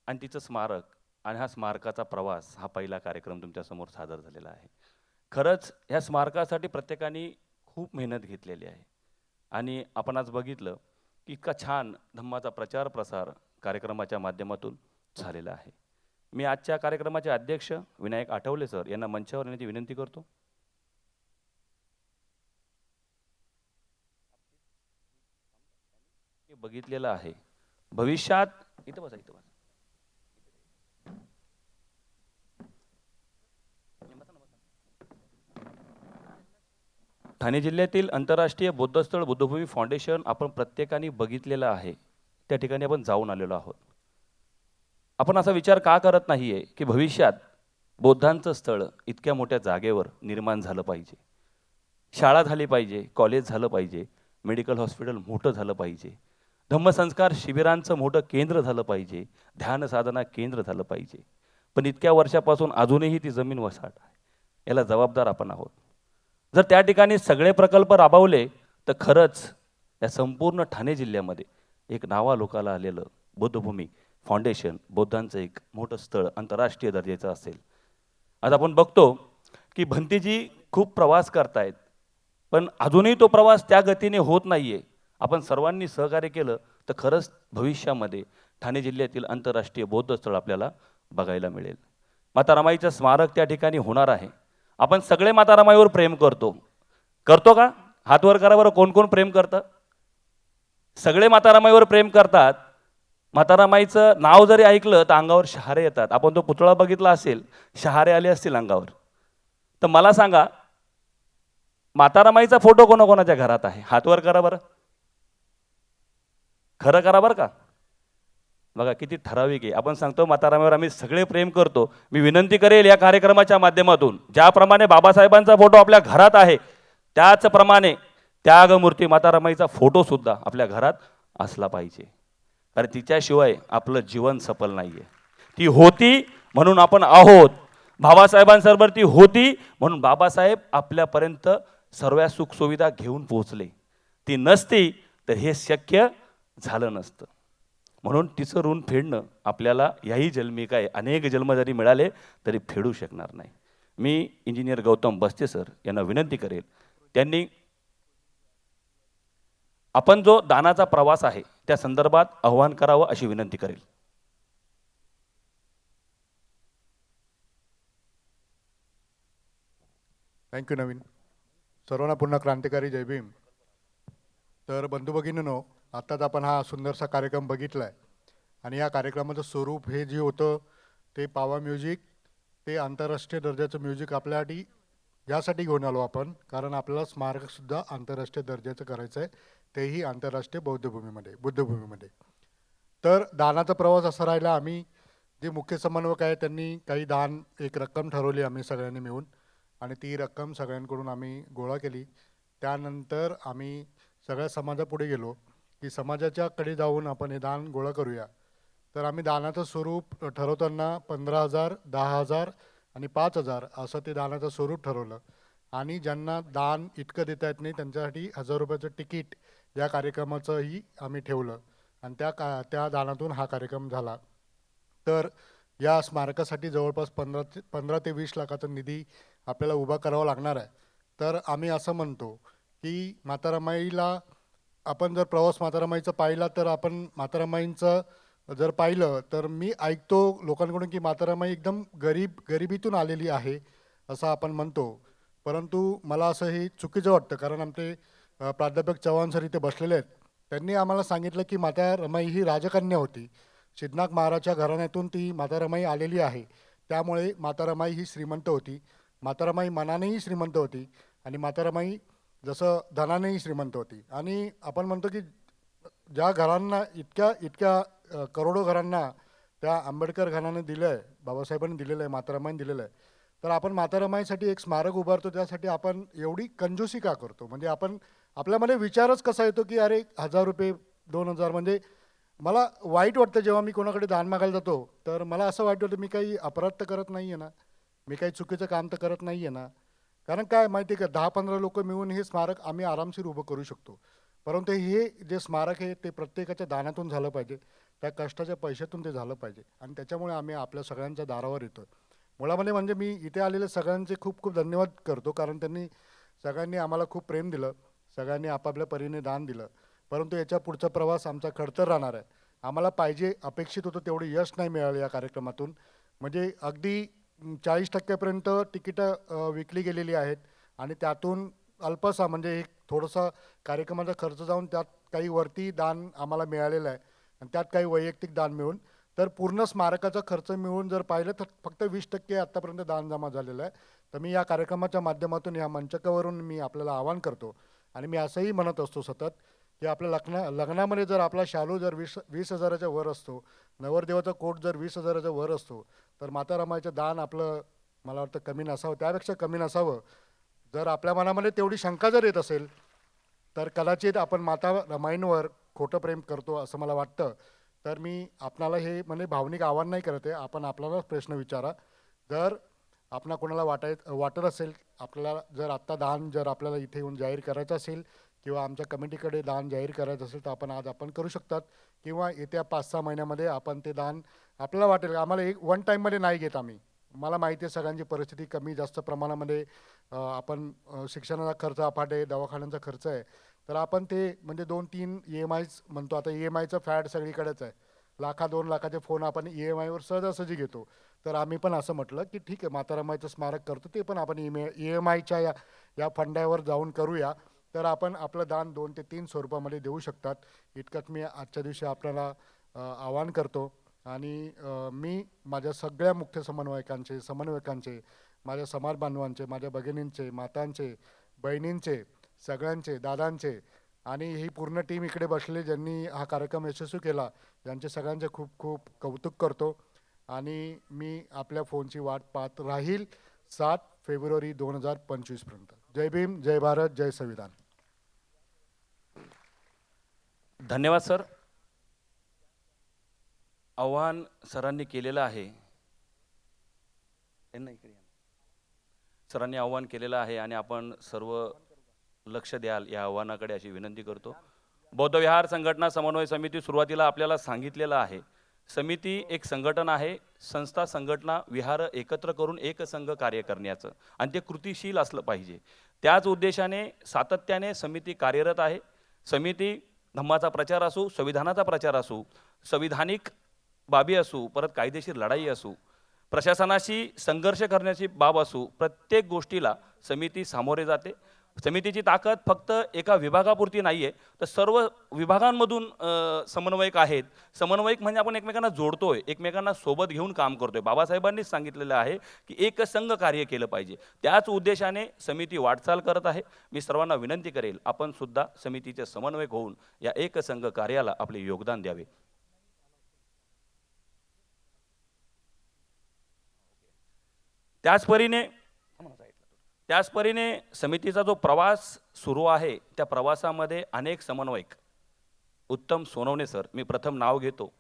आणि तिचं स्मारक आणि हा स्मारकाचा प्रवास हा पहिला कार्यक्रम तुमच्यासमोर सादर झालेला आहे. खरंच ह्या स्मारकासाठी प्रत्येकाने खूप मेहनत घेतलेली आहे आणि आपण आज बघितलं की इतका छान धम्माचा प्रचार प्रसार कार्यक्रमाच्या माध्यमातून झालेला आहे. मी आजच्या कार्यक्रमाचे अध्यक्ष विनायक आठवले सर यांना मंचावर येण्याची विनंती करतो. बघितलेलं आहे भविष्यात. इथं बसा, इथं बसा. ठाणे जिल्ह्यातील आंतरराष्ट्रीय बौद्धस्थळ बुद्धभूमी फाउंडेशन आपण प्रत्येकाने बघितलेलं आहे. त्या ठिकाणी आपण जाऊन आलेलो आहोत. आपण असा विचार का करत नाही आहे की भविष्यात बौद्धांचं स्थळ इतक्या मोठ्या जागेवर निर्माण झालं पाहिजे. शाळा झाली पाहिजे, कॉलेज झालं पाहिजे, मेडिकल हॉस्पिटल मोठं झालं पाहिजे धम्मसंस्कार शिबिरांचं मोठं केंद्र झालं पाहिजे, ध्यान साधना केंद्र झालं पाहिजे. पण इतक्या वर्षापासून अजूनही ती जमीन वसाहत आहे. याला जबाबदार आपण आहोत. जर त्या ठिकाणी सगळे प्रकल्प राबवले तर खरंच या संपूर्ण ठाणे जिल्ह्यामध्ये एक नावालोकाला आलेलं बुद्धभूमी फाउंडेशन बौद्धांचं एक मोठं स्थळ आंतरराष्ट्रीय दर्जाचं असेल. आज आपण बघतो की भंतीजी खूप प्रवास करतायत, पण अजूनही तो प्रवास त्या गतीने होत नाही आहे. आपण सर्वांनी सहकार्य केलं तर खरंच भविष्यामध्ये ठाणे जिल्ह्यातील आंतरराष्ट्रीय बौद्ध स्थळ आपल्याला बघायला मिळेल. माता रमाईचं स्मारक त्या ठिकाणी होणार आहे. आपण सगळे माता रमाईवर प्रेम करतो का? हात वर करा बरं, कोण कोण प्रेम करतं? सगळे माता रमाईवर प्रेम करतात. माता रमाईचं नाव जरी ऐकलं तर अंगावर शहारे येतात. आपण तो पुतळा बघितला असेल, शहारे आले असतील अंगावर. तर मला सांगा, माता रमाईचा फोटो कोणाकोणाच्या घरात आहे? हात वर करा बरं, खरं करा बरं का. बघा किती ठराविक आहे. आपण सांगतो माता रमाईवर आम्ही सगळे प्रेम करतो. मी विनंती करेल या कार्यक्रमाच्या माध्यमातून, ज्याप्रमाणे बाबासाहेबांचा फोटो आपल्या घरात आहे त्याचप्रमाणे त्यागमूर्ती माता रमाईचा फोटो सुद्धा आपल्या घरात असला पाहिजे. कारण तिच्याशिवाय आपलं जीवन सफल नाही आहे. ती होती म्हणून आपण आहोत. बाबासाहेबांबरोबर ती होती म्हणून बाबासाहेब आपल्यापर्यंत सर्व सुखसुविधा घेऊन पोहोचले. ती नसती तर हे शक्य झालं नसतं. म्हणून तिचं ऋण फेडणं आपल्याला याही जन्मी काय अनेक जन्म जरी मिळाले तरी फेडू शकणार नाही. मी इंजिनियर गौतम बस्ते सर यांना विनंती करेल, त्यांनी आपण जो दानाचा प्रवास आहे त्या संदर्भात आव्हान करावं अशी विनंती करेल. थँक्यू नवीन. सर्वांना पुन्हा क्रांतिकारी जय भीम. तर बंधू भगिनींनो, आत्ताच आपण हा सुंदरसा कार्यक्रम बघितला आहे आणि या कार्यक्रमाचं स्वरूप हे जे होतं ते पावा म्युझिक, ते आंतरराष्ट्रीय दर्जाचं म्युझिक आपल्यासाठी यासाठी घेऊन आलो आपण, कारण आपल्याला स्मारकसुद्धा आंतरराष्ट्रीय दर्जाचं करायचं आहे, तेही आंतरराष्ट्रीय बुद्धभूमीमध्ये. तर दानाचा प्रवास असा राहिला. आम्ही जे मुख्य समन्वयक आहे त्यांनी काही दान, एक रक्कम ठरवली आम्ही सगळ्यांनी मिळून, आणि ती रक्कम सगळ्यांकडून आम्ही गोळा केली. त्यानंतर आम्ही सगळ्या समाजापुढे गेलो की समाजाच्याकडे जाऊन आपण हे दान गोळा करूया. तर आम्ही दानाचं स्वरूप ठरवताना 15,000, 10,000 आणि 5,000 असं ते दानाचं स्वरूप ठरवलं. आणि ज्यांना दान इतकं देता येत नाही त्यांच्यासाठी 1,000 रुपयाचं तिकीट या कार्यक्रमाचंही आम्ही ठेवलं आणि त्या दानातून हा कार्यक्रम झाला. तर या स्मारकासाठी जवळपास 15 ते 20 लाखाचा निधी आपल्याला उभा करावा लागणार आहे. तर आम्ही असं म्हणतो की माता रमाईला आपण जर प्रवास माता रमाईचा पाहिला तर आपण माता रमाईंचं जर पाहिलं तर मी ऐकतो लोकांकडून की माता रमाई एकदम गरिबीतून आलेली आहे असं आपण म्हणतो. परंतु मला असं हे चुकीचं वाटतं, कारण आमचे प्राध्यापक चव्हाण सर इथे बसलेले आहेत. त्यांनी आम्हाला सांगितलं की माता रमाई ही राजकन्या होती. सिद्धनाथ महाराजच्या घराण्यातून ती माता रमाई आलेली आहे. त्यामुळे माता रमाई ही श्रीमंत होती. माता रमाई मनानेही श्रीमंत होती आणि माता रमाई जसं धनानेही श्रीमंत होती. आणि आपण म्हणतो की ज्या घरांना इतक्या करोडो घरांना त्या आंबेडकर घराने दिलं आहे, बाबासाहेबांनी दिलेलं आहे, माता रमाईने दिलेलं आहे. तर आपण माता रमाईसाठी एक स्मारक उभारतो, त्यासाठी आपण एवढी कंजूसी का करतो? म्हणजे आपण आपल्यामध्ये विचारच कसा येतो की अरे 1,000 रुपये 2,000, म्हणजे मला वाईट वाटतं जेव्हा मी कोणाकडे दान मागायला जातो. तर मला असं वाईट वाटतं मी काही अपराध तर करत नाही आहे ना, मी काही चुकीचं काम तर करत नाही आहे ना. कारण काय माहिती आहे का, 10-15 लोक मिळून हे स्मारक आम्ही आरामशीर उभं करू शकतो. परंतु हे जे स्मारक आहे ते प्रत्येकाच्या दानातून झालं पाहिजे, त्या कष्टाच्या पैशातून ते झालं पाहिजे. आणि त्याच्यामुळे आम्ही आपल्या सगळ्यांच्या दारावर येतो. मुळामध्ये म्हणजे मी इथे आलेले सगळ्यांचे खूप खूप धन्यवाद करतो, कारण त्यांनी सगळ्यांनी आम्हाला खूप प्रेम दिलं, सगळ्यांनी आपापल्या परीने दान दिलं. परंतु याच्या पुढचा प्रवास आमचा खडतर राहणार आहे. आम्हाला पाहिजे अपेक्षित होतं तेवढं यश नाही मिळालं या कार्यक्रमातून. म्हणजे अगदी 40% तिकीटं विकली गेलेली आहेत आणि त्यातून अल्पसा म्हणजे एक थोडंसं कार्यक्रमाचा खर्च जाऊन त्यात काही वरती दान आम्हाला मिळालेलं आहे आणि त्यात काही वैयक्तिक दान मिळून. तर पूर्ण स्मारकाचा खर्च मिळून जर पाहिलं तर फक्त 20% आत्तापर्यंत दान जमा झालेलं आहे. तर मी या कार्यक्रमाच्या माध्यमातून या मंचकावरून मी आपल्याला आवाहन करतो आणि मी असंही म्हणत असतो सतत की आपल्या लग्नामध्ये जर आपला शालू जर 20,000च्या वर असतो, नवरदेवाचा कोट जर 20,000च्या वर असतो, तर माता रमाईचं दान आपलं मला वाटतं कमी नसावं, त्यापेक्षा कमी नसावं. जर आपल्या मनामध्ये तेवढी शंका जर येत असेल तर कदाचित आपण माता रमाईंवर खोटं प्रेम करतो असं मला वाटतं. तर मी आपणाला हे म्हणजे भावनिक आव्हान नाही करत आहे, आपण आपल्यालाच प्रश्न विचारा. जर आपणा कोणाला वाटत असेल, आपल्याला जर आत्ता दान जर आपल्याला इथे येऊन जाहीर करायचं असेल किंवा आमच्या कमिटीकडे दान जाहीर करायचं असेल तर आपण करू शकतात, किंवा येत्या 5-6 महिन्यामध्ये आपण ते दान आपल्याला वाटेल आम्हाला वन टाईममध्ये नाही घेत आम्ही. मला माहिती आहे सगळ्यांची परिस्थिती कमी जास्त प्रमाणामध्ये आपण शिक्षणाचा खर्च अफाट आहे, दवाखान्यांचा खर्च आहे, तर आपण ते म्हणजे 2-3 EMIs म्हणतो. आता EMIचं फॅड सगळीकडेच आहे. 1,00,000-2 लाखाचे फोन आपण EMIवर सहजासहजी घेतो. तर आम्ही पण असं म्हटलं की ठीक आहे, माता रमाईचं स्मारक करतो ते पण आपण EMIच्या या फंडावर जाऊन करूया. तर आपण आपलं दान 2 ते 3 स्वरूपामध्ये देऊ शकतात. इतकंच मी आजच्या दिवशी आपल्याला आवाहन करतो. आणि मी माझ्या सगळ्या मुख्य समन्वयकांचे, माझ्या समाज बांधवांचे, माझ्या भगिनींचे, मातांचे, बहिणींचे, सगळ्यांचे, दादांचे आणि ही पूर्ण टीम इकडे बसले ज्यांनी हा कार्यक्रम यशस्वी केला, यांचे सगळ्यांचे खूप खूप कौतुक करतो. आणि मी आपल्या फोनची वाट पाहत राहील 7 फेब्रुवारी 2025 पर्यंत. जय भीम, जय भारत, जय संविधान. धन्यवाद सर. आव्हान सरांनी केलेलं आहे, सरांनी आव्हान केलेलं आहे आणि आपण सर्व लक्ष द्याल या आव्हानाकडे अशी विनंती करतो. बौद्ध विहार संघटना समन्वय समिती सुरुवातीला आपल्याला सांगितलेलं आहे, समिती एक संघटन आहे, संस्था संघटना विहार एकत्र करून एक संघ कार्य करण्याचं आणि ते कृतिशील असलं पाहिजे. त्याच उद्देशाने सातत्याने समिती कार्यरत आहे. समिती धम्माचा प्रचार असो, संविधानाचा प्रचार असो, संविधानिक बाबी असू, परत कायदेशीर लढाई असू, प्रशासनाशी संघर्ष करण्याची बाब असू, प्रत्येक गोष्टीला समिती सामोरे जाते. समितीची ताकद फक्त एका विभागापुरती नाही आहे, तर सर्व विभागांमधून समन्वयक आहेत. समन्वयक म्हणजे आपण एकमेकांना जोडतोय, एकमेकांना सोबत घेऊन काम करतोय. बाबासाहेबांनीच सांगितलेलं आहे की एक संघ कार्य केलं पाहिजे. त्याच उद्देशाने समिती वाटचाल करत आहे. मी सर्वांना विनंती करेल, आपण सुद्धा समितीचे समन्वयक होऊन या एक संघ कार्याला आपले योगदान द्यावे. त्याच परीने समितीचा जो प्रवास सुरू आहे, त्या प्रवासामध्ये अनेक समन्वयक, उत्तम सोनवणे सर, मी प्रथम नाव घेतो,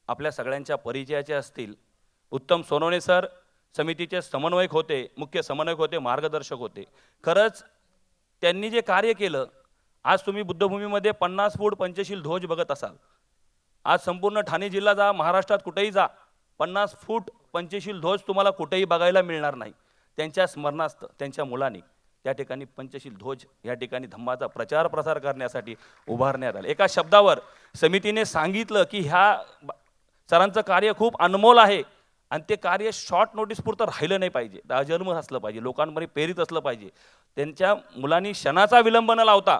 आपल्या सगळ्यांच्या परिचयाचे असतील. उत्तम सोनवणे सर समितीचे समन्वयक होते, मुख्य समन्वयक होते, मार्गदर्शक होते. खरंच त्यांनी जे कार्य केलं, आज तुम्ही बुद्धभूमीमध्ये 50 फूट पंचशील ध्वज बघत असाल. आज संपूर्ण ठाणे जिल्हा जा, महाराष्ट्रात कुठेही जा, 50 फूट पंचशील ध्वज तुम्हाला कुठेही बघायला मिळणार नाही. त्यांच्या स्मरणार्थ त्यांच्या मुलांनी त्या ठिकाणी पंचशील ध्वज या ठिकाणी धम्माचा प्रचार प्रसार करण्यासाठी उभारण्यात आले. एका शब्दावर समितीने सांगितलं की ह्या सरांचं कार्य खूप अनमोल आहे आणि ते कार्य शॉर्ट नोटीसपुरतं राहिलं नाही पाहिजे, अजन्म असलं पाहिजे, लोकांमध्ये प्रेरित असलं पाहिजे. त्यांच्या मुलांनी क्षणाचा विलंब न लावता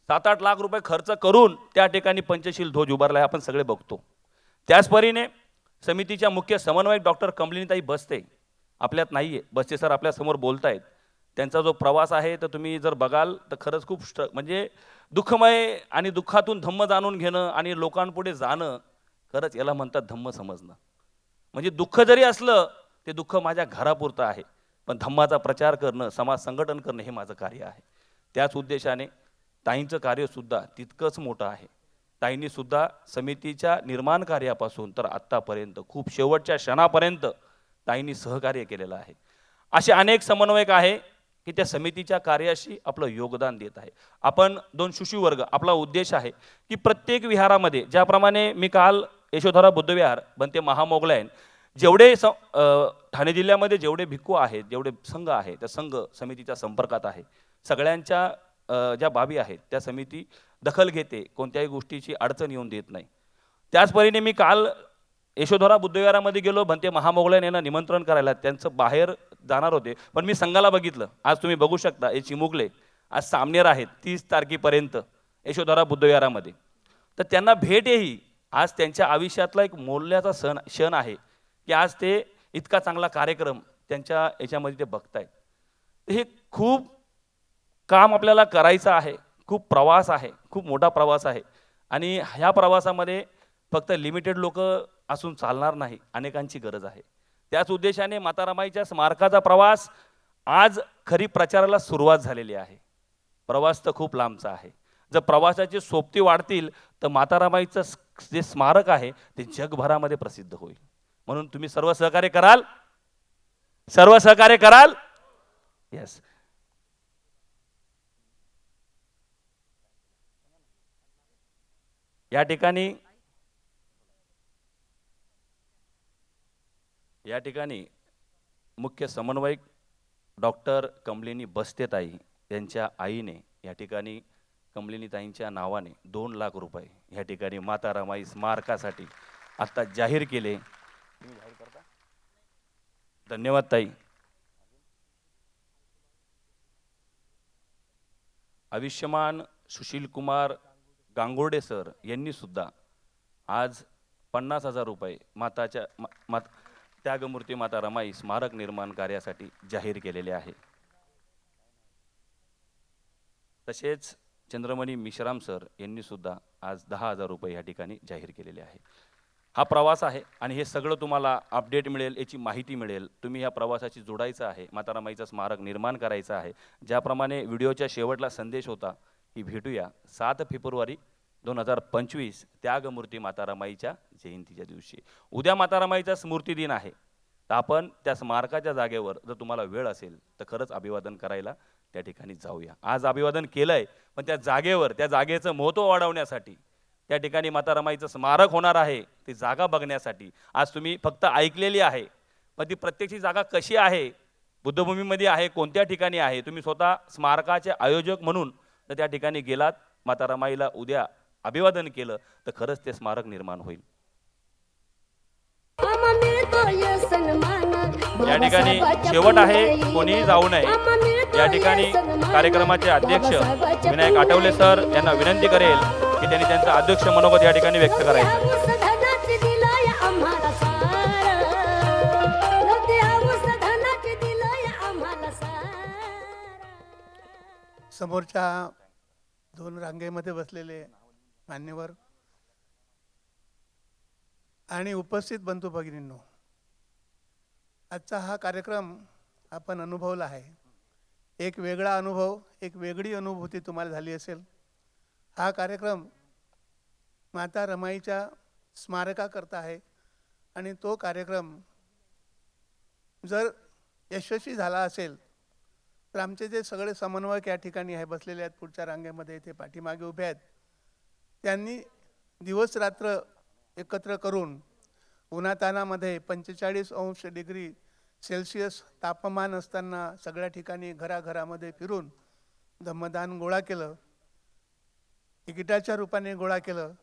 7-8 लाख रुपये खर्च करून त्या ठिकाणी पंचशील ध्वज उभारला, आपण सगळे बघतो. त्याच परीने समितीच्या मुख्य समन्वयक डॉक्टर कमलिनीताई बस्ते आपल्यात नाही आहे, बस्ते सर आपल्यासमोर बोलत आहेत. त्यांचा जो प्रवास आहे तर तुम्ही जर बघाल तर खरंच खूप म्हणजे दुःखमय आणि दुःखातून धम्म जाणून घेणं आणि लोकांपुढे जाणं, खरंच याला म्हणतात धम्म समजणं. म्हणजे दुःख जरी असलं ते दुःख माझ्या घरापुरतं आहे, पण धम्माचा प्रचार करणं, समाज संघटन करणं हे माझं कार्य आहे. त्याच उद्देशाने ताईंचं कार्यसुद्धा तितकंच मोठं आहे. ताईंनी सुद्धा समितीच्या निर्माण कार्यापासून तर आत्तापर्यंत खूप शेवटच्या क्षणापर्यंत ताईंनी सहकार्य केलेलं आहे. असे अनेक समन्वयक आहे की त्या समितीच्या कार्याशी आपलं योगदान देत आहे. आपण 2 शिशुवर्ग, आपला उद्देश आहे की प्रत्येक विहारामध्ये, ज्याप्रमाणे मी काल यशोधरा बुद्ध विहार बनते महामोगलायन, जेवढे ठाणे जिल्ह्यामध्ये जेवढे भिक्खू आहेत, जेवढे संघ आहे, त्या संघ समितीच्या संपर्कात आहे. सगळ्यांच्या ज्या बाबी आहेत त्या समिती दखल घेते, कोणत्याही गोष्टीची अडचण येऊन देत नाही. त्याच परीने मी काल यशोधरा बुद्धविहारामध्ये गेलो, भंते महामोगलायन यांना निमंत्रण करायला. त्यांचं बाहेर जाणार होते, पण मी संघाला बघितलं. आज तुम्ही बघू शकता हे चिमुकले आज सामनेर आहेत 30 तारखेपर्यंत यशोधरा बुद्धविहारामध्ये. तर त्यांना भेट ही आज त्यांच्या आयुष्यातला एक मौल्याचा क्षण आहे की आज ते इतका चांगला कार्यक्रम त्यांच्या याच्यामध्ये ते बघतायत. हे खूप काम आपल्याला करायचं आहे, खूप प्रवास आहे, खूप मोठा प्रवास आहे. आणि ह्या प्रवासामध्ये फक्त लिमिटेड लोक असून चालणार नाही, अनेकांची गरज आहे. त्याच उद्देशाने माता रमाईच्या स्मारकाचा प्रवास आज खरी प्रचाराला सुरुवात झालेली आहे. प्रवास तर खूप लांबचा आहे जर प्रवासाची सोबती वाढतील तर माता रमाईचं जे स्मारक आहे ते जगभरामध्ये प्रसिद्ध होईल. म्हणून तुम्ही सर्व सहकार्य कराल, सर्व सहकार्य कराल. येस. या ठिकाणी मुख्य समन्वयक डॉक्टर कमलिनी बस्तेताई यांच्या आईने या ठिकाणी कमलिनीताईंच्या नावाने 2 लाख रुपये या ठिकाणी माता रमाई स्मारकासाठी आता जाहीर केले. धन्यवाद ताई. आयुष्यमान सुशील कुमार गांगोर्डे सर यांनी सुद्धा आज 50,000 रुपये त्यागमूर्ती माता रमाई स्मारक निर्माण कार्यासाठी जाहीर केलेले आहे. तसेच चंद्रमणी मिश्राम सर यांनी सुद्धा आज 10,000 रुपये या ठिकाणी जाहीर केलेले आहे. हा प्रवास आहे आणि हे सगळं तुम्हाला अपडेट मिळेल, याची माहिती मिळेल. तुम्ही ह्या प्रवासाशी जोडायचं आहे, माता रमाईचं स्मारक निर्माण करायचं आहे. ज्याप्रमाणे व्हिडिओच्या शेवटला संदेश होता की भेटूया 7 फेब्रुवारी 2025 त्यागमूर्ती माता रमाईच्या जयंतीच्या दिवशी. उद्या माता रमाईचा स्मृती दिन आहे, तर आपण त्या स्मारकाच्या जागेवर जर तुम्हाला वेळ असेल तर खरंच अभिवादन करायला त्या ठिकाणी जाऊया. आज अभिवादन केलंय, पण त्या जागेवर त्या जागेचं महत्त्व वाढवण्यासाठी त्या ठिकाणी माता रमाईचं स्मारक होणार आहे, ती जागा बघण्यासाठी. आज तुम्ही फक्त ऐकलेली आहे, पण ती प्रत्यक्षी जागा कशी आहे, बुद्धभूमीमध्ये आहे, कोणत्या ठिकाणी आहे, तुम्ही स्वतः स्मारकाचे आयोजक म्हणून जर त्या ठिकाणी गेलात, माता रमाईला उद्या अभिवादन केलं तर खरंच ते स्मारक निर्माण होईल. या ठिकाणी शेवट आहे, कोणीही जाऊ नये. या ठिकाणी कार्यक्रमाचे अध्यक्ष विनायक आठवले सर यांना विनंती करेल की त्यांनी त्यांचं अध्यक्ष मनोगत या ठिकाणी व्यक्त करायचं. समोरच्या 2 रांगेमध्ये बसलेले मान्यवर आणि उपस्थित बंधू भगिनींनो, आजचा हा कार्यक्रम आपण अनुभवला आहे. एक वेगळा अनुभव, एक वेगळी अनुभूती तुम्हाला झाली असेल. हा कार्यक्रम माता रमाईच्या स्मारकाकरता आहे आणि तो कार्यक्रम जर यशस्वी झाला असेल तर आमचे जे सगळे समन्वयक या ठिकाणी आहे बसलेले आहेत, पुढच्या रांगेमध्ये इथे पाठीमागे उभे आहेत, त्यांनी दिवस रात्र एकत्र करून उन्हातानामध्ये 45°C तापमान असताना सगळ्या ठिकाणी घराघरामध्ये फिरून धम्मदान गोळा केलं, तिकिटाच्या रूपाने गोळा केलं.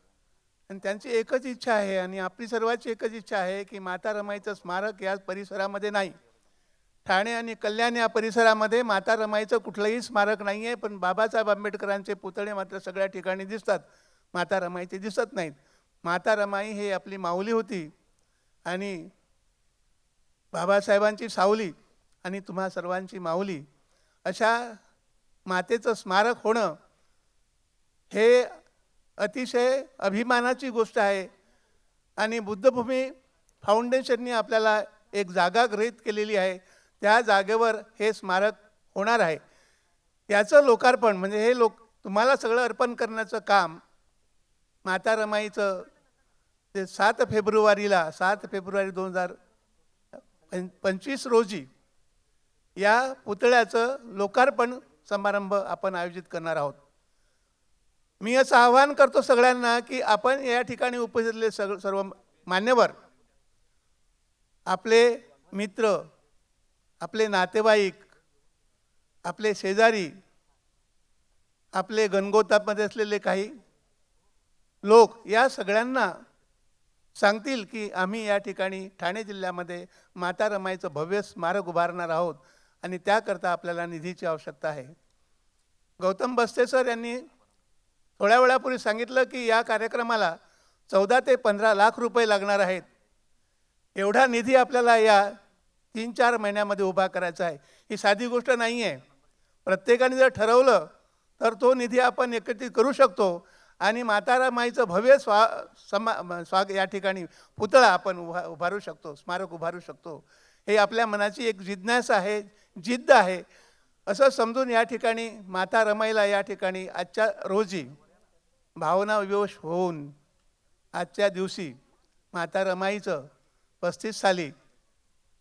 आणि त्यांची एकच इच्छा आहे आणि आपली सर्वांची एकच इच्छा आहे की माता रमाईचं स्मारक या परिसरामध्ये नाही. ठाणे आणि कल्याण या परिसरामध्ये माता रमाईचं कुठलंही स्मारक नाही आहे, पण बाबासाहेब आंबेडकरांचे पुतळे मात्र सगळ्या ठिकाणी दिसतात, माता रमाईचे दिसत नाहीत. माता रमाई हे आपली माऊली होती आणि बाबासाहेबांची सावली आणि तुम्हा सर्वांची माऊली. अशा मातेचं स्मारक होणं हे अतिशय अभिमानाची गोष्ट आहे. आणि बुद्धभूमी फाउंडेशनने आपल्याला एक जागा गृहीत केलेली आहे, त्या जागेवर हे स्मारक होणार आहे. याचं लोकार्पण म्हणजे हे तुम्हाला सगळं अर्पण करण्याचं काम माता रमाईचं ते 7 फेब्रुवारी 2025 रोजी या पुतळ्याचं लोकार्पण समारंभ आपण आयोजित करणार आहोत. मी असं आवाहन करतो सगळ्यांना की आपण या ठिकाणी उपस्थितले सर्व मान्यवर, आपले मित्र, आपले नातेवाईक, आपले शेजारी, आपले गणगोतामध्ये असलेले काही लोक या सगळ्यांना सांगतील की आम्ही या ठिकाणी ठाणे जिल्ह्यामध्ये माता रमाईचं भव्य स्मारक उभारणार आहोत आणि त्याकरता आपल्याला निधीची आवश्यकता आहे. गौतम बस्ते सर यांनी थोड्या वेळापूर्वी सांगितलं की या कार्यक्रमाला 14 ते 15 लाख रुपये लागणार आहेत. एवढा निधी आपल्याला या 3-4 महिन्यामध्ये उभा करायचा आहे. ही साधी गोष्ट नाही आहे. प्रत्येकाने जर ठरवलं तर तो निधी आपण एकत्रित करू शकतो आणि माता रमाईचं भव्य या ठिकाणी पुतळा आपण उभारू शकतो, स्मारक उभारू शकतो. हे आपल्या मनाची एक जिज्ञासा आहे, जिद्द आहे. असं समजून या ठिकाणी माता रमाईला या ठिकाणी आजच्या रोजी भावनाविवश होऊन आजच्या दिवशी माता रमाईचं 35 साली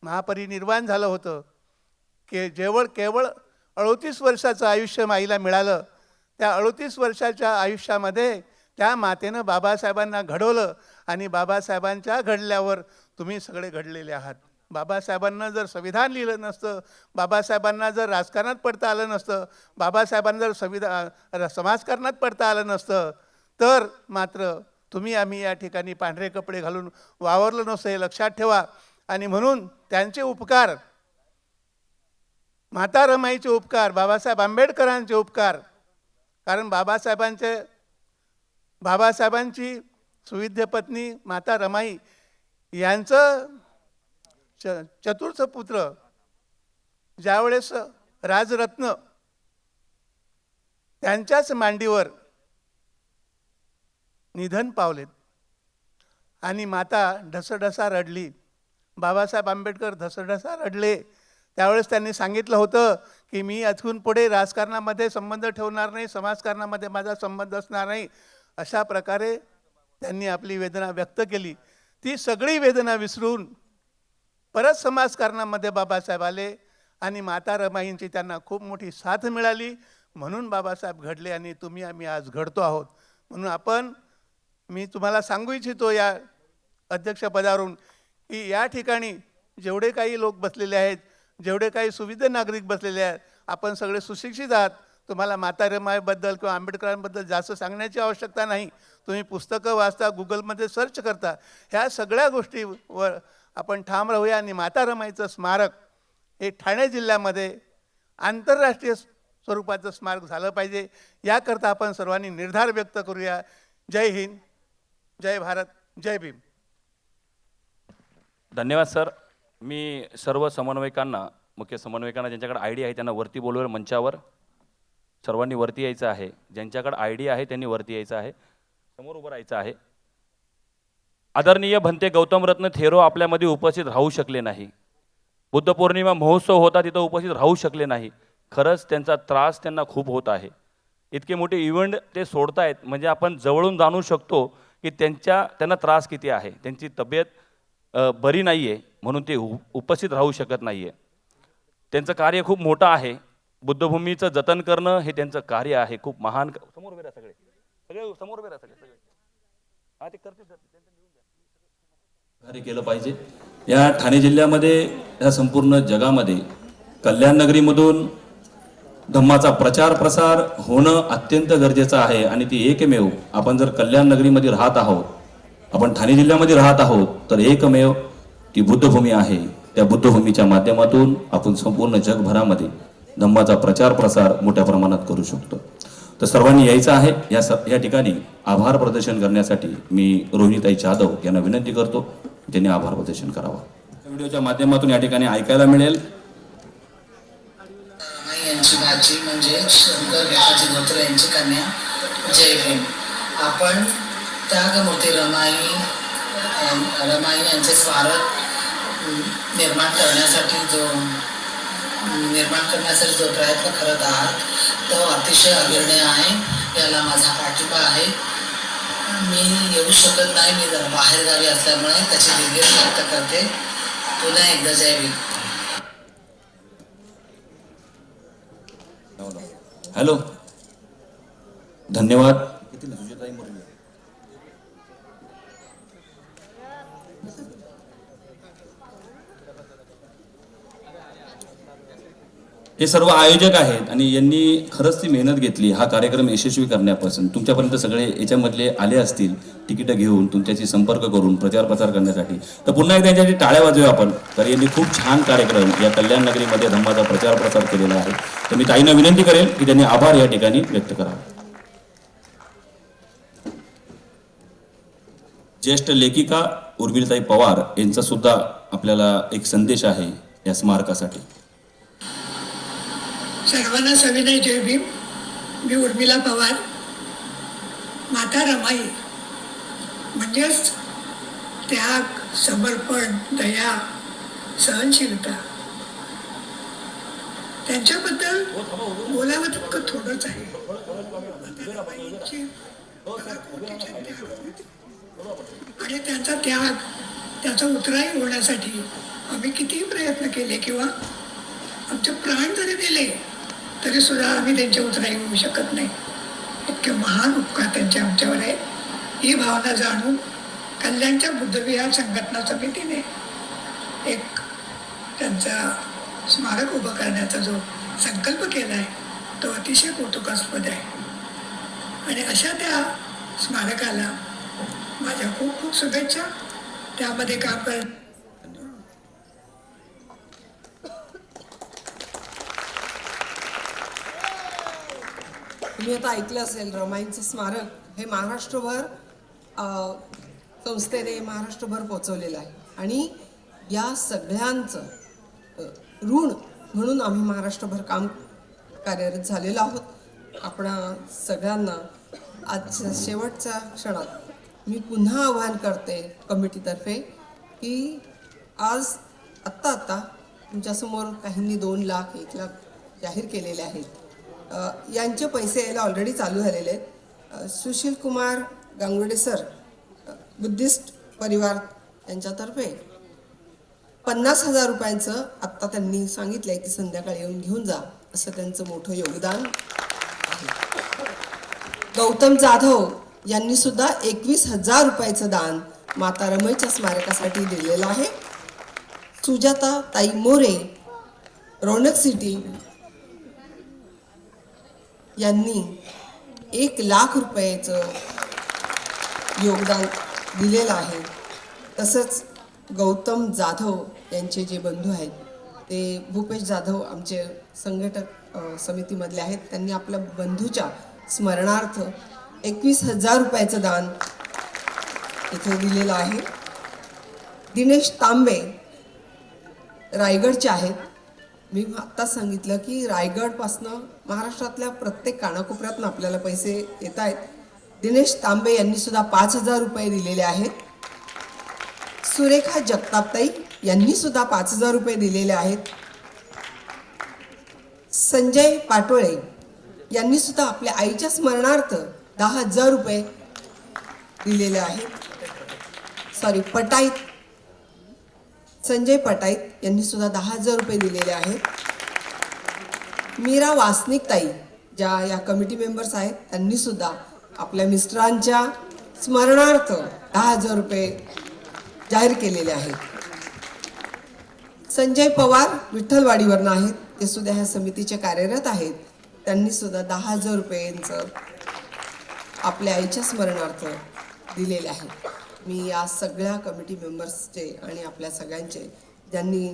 महापरिनिर्वाण झालं होतं. केवळ 38 वर्षाचं आयुष्य माईला मिळालं. त्या 38 वर्षाच्या आयुष्यामध्ये त्या मातेनं बाबासाहेबांना घडवलं आणि बाबासाहेबांच्या घडल्यावर तुम्ही सगळे घडलेले आहात. बाबासाहेबांना जर संविधान लिहिलं नसतं, बाबासाहेबांना जर राजकारणात पडता आलं नसतं, बाबासाहेबांना जर समाजकारणात पडता आलं नसतं, तर मात्र तुम्ही आम्ही या ठिकाणी पांढरे कपडे घालून वावरलं नसतं, हे लक्षात ठेवा. आणि म्हणून त्यांचे उपकार, माता रमाईचे उपकार, बाबासाहेब आंबेडकरांचे उपकार, कारण बाबासाहेबांची सुविद्य पत्नी माता रमाई यांचं चतुर्थ पुत्र ज्यावेळेस राजरत्न त्यांच्याच मांडीवर निधन पावलेत आणि माता ढसढसा रडली, बाबासाहेब आंबेडकर ढसढसा रडले. त्यावेळेस त्यांनी सांगितलं होतं की मी इथून पुढे राजकारणामध्ये संबंध ठेवणार नाही, समाजकारणामध्ये माझा संबंध असणार नाही. अशा प्रकारे त्यांनी आपली वेदना व्यक्त केली. ती सगळी वेदना विसरून परत समाजकारणामध्ये बाबासाहेब आले आणि माता रमाईंची त्यांना खूप मोठी साथ मिळाली. म्हणून बाबासाहेब घडले आणि तुम्ही आम्ही आज घडतो आहोत. म्हणून मी तुम्हाला सांगू इच्छितो या अध्यक्षपदावरून की या ठिकाणी जेवढे काही लोक बसलेले आहेत, जेवढे काही सुविध नागरिक बसलेले आहेत, आपण सगळे सुशिक्षित आहात. तुम्हाला माता रमाईबद्दल किंवा आंबेडकरांबद्दल जास्त सांगण्याची आवश्यकता नाही. तुम्ही पुस्तकं वाचता, गुगलमध्ये सर्च करता. ह्या सगळ्या गोष्टीवर आपण ठाम राहूया आणि माता रमाईचं स्मारक हे ठाणे जिल्ह्यामध्ये आंतरराष्ट्रीय स्वरूपाचं स्मारक झालं पाहिजे. याकरता आपण सर्वांनी निर्धार व्यक्त करूया. जय हिंद, जय भारत, जय भीम. धन्यवाद सर. मी सर्व समन्वयकांना, मुख्य समन्वयकांना ज्यांच्याकडे आय डी आहे त्यांना वरती बोलवेल मंचावर. सर्वांनी वरती यायचं आहे. ज्यांच्याकडे आय डी आहे त्यांनी वरती यायचं आहे, समोर उभं राहायचं आहे. आदरणीय भंते गौतमरत्न थेरो आपल्यामध्ये उपस्थित राहू शकले नाही. बुद्ध पौर्णिमा महोत्सव होता, तिथं उपस्थित राहू शकले नाही. खरंच त्यांचा त्रास त्यांना खूप होत आहे. इतके मोठे इव्हेंट ते सोडतायत म्हणजे आपण जवळून जाणू शकतो की त्यांना त्रास किती आहे. त्यांची तब्येत बरी नाही आहे म्हणून ते उपस्थित राहू शकत नाही आहे. त्यांचं कार्य खूप मोठं आहे. बुद्धभूमीचं जतन करणं हे त्यांचं कार्य आहे. खूप महान. समोर उभे राहा सगळे, समोर उभे राहा सगळे. हा ते करते कार्य केलं पाहिजे. या ठाणे जिल्ह्यामध्ये, या संपूर्ण जगामध्ये कल्याण नगरीमधून धम्माचा प्रचार प्रसार होणं अत्यंत गरजेचं आहे. आणि ती एकमेव, आपण जर कल्याण नगरीमध्ये राहत आहोत, आपण ठाणे जिल्ह्यामध्ये राहत आहोत, तर एकमेव ती बुद्धभूमी आहे. त्या बुद्धभूमीच्या माध्यमातून आपण संपूर्ण जगभरामध्ये धम्माचा प्रचार प्रसार मोठ्या प्रमाणात करू शकतो. तर सर्वांनी यायचं आहे. या ठिकाणी आभार प्रदर्शन करण्यासाठी मी रोहिणीताई जाधव यांना विनंती करतो, त्यांनी आभार प्रदर्शन करावं. व्हिडिओच्या माध्यमातून या ठिकाणी ऐकायला मिळेल. यांची भाची म्हणजे शंकर भिकाजी धोत्रे यांची कन्या जय भीम. आपण त्यागमूर्ती रमाई यांचे स्मारक निर्माण करण्यासाठी जो प्रयत्न करत आहात तो अतिशय अग्रणीय आहे. याला माझा पाठिंबा आहे. मी येऊ शकत नाही, मी बाहेरगावी असल्यामुळे त्याची दिलगिरी व्यक्त करते. पुन्हा एकदा जय भीम. हॅलो, धन्यवाद. हे सर्व आयोजक आहेत आणि यांनी खरंच ती मेहनत घेतली हा कार्यक्रम यशस्वी करण्यापासून. तुमच्यापर्यंत सगळे याच्यामधले आले असतील तिकीटं घेऊन, तुमच्याशी संपर्क करून प्रचार प्रसार करण्यासाठी. तर पुन्हा एकदा यांच्यासाठी टाळ्या वाजवूया आपण. तर यांनी खूप छान कार्यक्रम या कल्याण नगरीमध्ये धम्माचा प्रचार प्रसार केलेला आहे. तर मी ताईंना विनंती करेल की त्यांनी आभार या ठिकाणी व्यक्त करावे. ज्येष्ठ लेखिका उर्मिलाताई पवार यांचा सुद्धा आपल्याला एक संदेश आहे या स्मारकासाठी. सर्वांना सविनय जय भीम. मी उर्मिला पवार. माता रमाई म्हणजेच त्याग, समर्पण, दया, सहनशीलता त्यांच्याबद्दल बोलावं तितकं थोडंच आहे. आणि त्यांचा त्याग, त्याचा उतराई होण्यासाठी आम्ही कितीही प्रयत्न केले किंवा आमचे प्राण जरी दिले तरी सुद्धा आम्ही त्यांच्या उतराई होऊ शकत नाही. इतके महान उपकार त्यांचे आमच्यावर आहे. ही भावना जाणून कल्याणच्या बुद्धविहार संघटना समितीने एक त्यांचा स्मारक उभं करण्याचा जो संकल्प केला आहे तो अतिशय कौतुकास्पद आहे. आणि अशा त्या स्मारकाला माझ्या खूप खूप शुभेच्छा. त्यामध्ये काम कर तुम्ही आता ऐकलं असेल रमाईंचं स्मारक हे महाराष्ट्रभर संस्थेने महाराष्ट्रभर पोचवलेलं आहे. आणि या सगळ्यांचं ऋण म्हणून आम्ही महाराष्ट्रभर काम कार्यरत झालेलो आहोत. आपणा सगळ्यांना आजच्या शेवटच्या क्षणात मी पुन्हा आवाहन करते कमिटीतर्फे की आज आत्ता तुमच्यासमोर काहींनी 2 लाख 1 लाख जाहीर केलेले आहेत. यांचे पैसे यायला ऑलरेडी चालू झालेले आहेत. सुशील कुमार गांगुर्डे सर बुद्धिस्ट परिवार यांच्यातर्फे 50,000 रुपयांचं आत्ता त्यांनी सांगितलंय की संध्याकाळी येऊन घेऊन जा असं त्यांचं मोठं योगदान आहे. गौतम जाधव यांनी सुद्धा 21,000 रुपयाचं दान माता रमाईच्या स्मारकासाठी दिलेलं आहे. सुजाता ताई मोरे रौनक सिटी यांनी 1 लाख रुपयाचं योगदान दिलेलं आहे. तसंच गौतम जाधव यांचे जे बंधू आहेत ते भूपेश जाधव आमचे संघटक समितीमधले आहेत. त्यांनी आपल्या बंधूच्या स्मरणार्थ 21,000 रुपयाचं दान इथे दिलेलं आहे. दिनेश तांबे रायगडचे आहेत. मी आत्ताच सांगितलं की रायगडपासनं महाराष्ट्रातल्या प्रत्येक कानाकोपऱ्यातून आपल्याला पैसे येत आहेत. दिनेश तांबे यांनी सुद्धा 5,000 रुपये दिलेले आहेत. सुरेखा जगतापताई यांनी सुद्धा 5,000 रुपये दिलेले आहेत. संजय पाटोळे यांनी सुद्धा आपल्या आईच्या स्मरणार्थ 10,000 रुपये दिलेले आहेत. पटाईत संजय पटाईत यांनी सुद्धा 10,000 रुपये दिलेले आहेत. मीरा वासनिक ताई ज्या या कमिटी मेंबर्स आहेत त्यांनी सुद्धा आपल्या मिस्टरांच्या स्मरणार्थ 10,000 रुपये जाहीर केलेले आहेत. संजय पवार विठ्ठलवाडीवरनं आहेत. ते सुद्धा ह्या समितीचे कार्यरत आहेत. त्यांनी सुद्धा 10,000 रुपयांचं आपल्या आईच्या स्मरणार्थ दिलेले आहे. मी या सगळ्या कमिटी मेंबर्सचे आणि आपल्या सगळ्यांचे ज्यांनी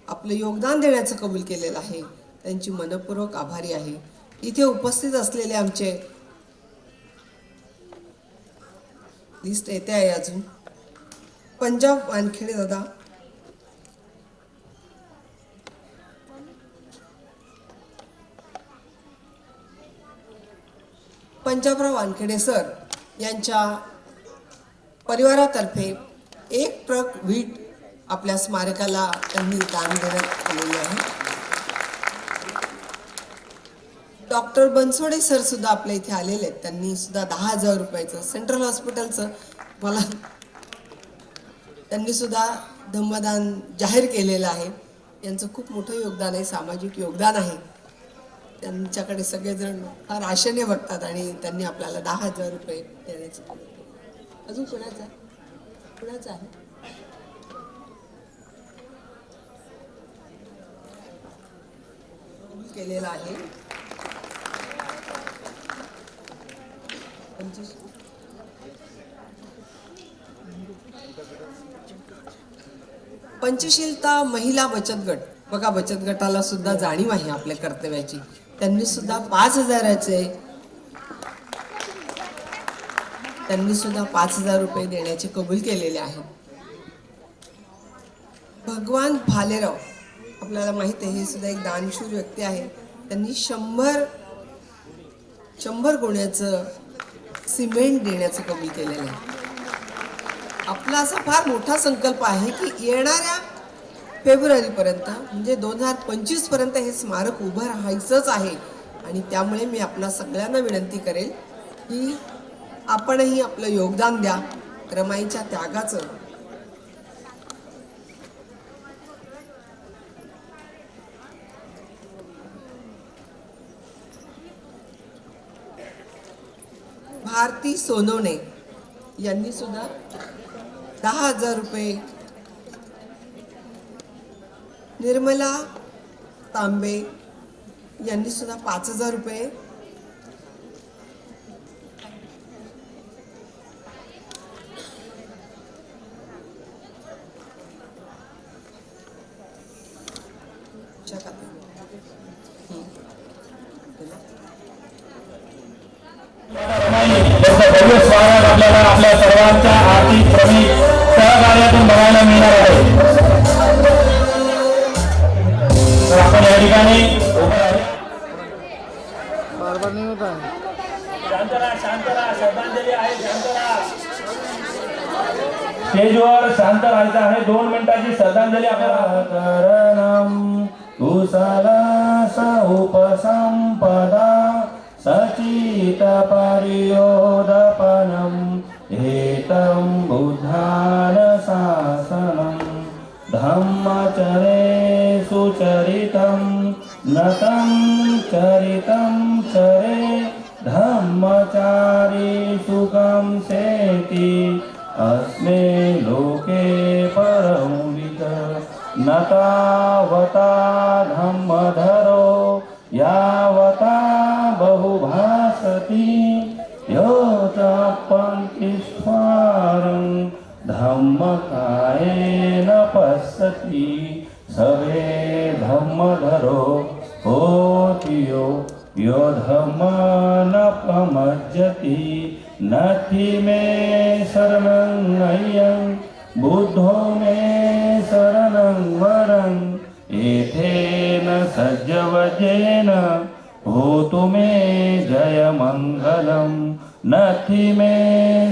आपलं योगदान देण्याचं कबूल केलेलं आहे त्यांची मनपूर्वक आभारी आहे. इथे उपस्थित असलेले आमचे लिस्ट येते आहे अजून. पंजाब वानखेडे दादा, पंजाबराव वानखेडे सर यांच्या परिवारातर्फे 1 ट्रक वीट आपल्या स्मारकाला त्यांनी दान देण्यात आलेले आहे. डॉक्टर बनसोडे सर सुद्धा आपल्या इथे आलेले आहेत. त्यांनी सुद्धा 10,000 रुपयाचं सेंट्रल हॉस्पिटलचं त्यांनी सुद्धा धम्मदान जाहीर केलेलं आहे. यांचं खूप मोठं योगदान आहे, सामाजिक योगदान आहे. त्यांच्याकडे सगळेजण फार आशेने बघतात आणि त्यांनी आपल्याला 10,000 रुपये देण्याची. अजून कुणाचं आहे केलेला आहे. पंचशीलता महिला बचत गट बघा, बचत गटाला सुद्धा जाणीव आहे आपल्या कर्तव्याची. त्यांनी सुद्धा 5,000 रुपये देण्याचे कबूल केलेले आहेत. भगवान भालेराव आपल्याला माहिती आहे, हे सुद्धा एक दानशूर व्यक्ती आहे. त्यांनी 100 गोण्याचं सिमेंट देण्याचं कबूल केलेलं आहे. आपला असा फार मोठा संकल्प आहे की येणाऱ्या फेब्रुवारीपर्यंत म्हणजे 2025पर्यंत हे स्मारक उभं राहायचंच आहे. आणि त्यामुळे मी आपणा सगळ्यांना विनंती करेल की आपणही आपलं योगदान द्या. रमाईच्या त्यागाचं भारती सोनवणे यांनी सुद्धा 10,000 रुपये, निर्मला तांबे यांनी सुद्धा 5,000 रुपये, भव्य स्वागत आपल्याला आपल्या सर्वांच्या आर्थिक श्रमिक सहकार्यातून बघायला मिळणार आहे. तर आपण या ठिकाणी श्रद्धांजली आहे. स्टेजवर शांत राहायचं आहे. 2 मिनिटाची श्रद्धांजली आपल्याला. करणं कुशलस उपसंपदा सचित परियोदपनम् एतं बुद्धान शासनं धम्मचरे सुचरितं नतं चरितं चरे धम्मचारी सुखं सेति अस्मे लोके परमविद नतावता धम्मधरो यावता बहुभासति योतपन्तिस्वारं धम्मकायेन पश्यति सवे धम्मधरो होति यो धम्मं न प्रमज्जति नथि मे शरणं अयं बुद्धो मे शरणं वरं एथेन सज्जवजेन होतु मे जयमङ्गलं नथि मे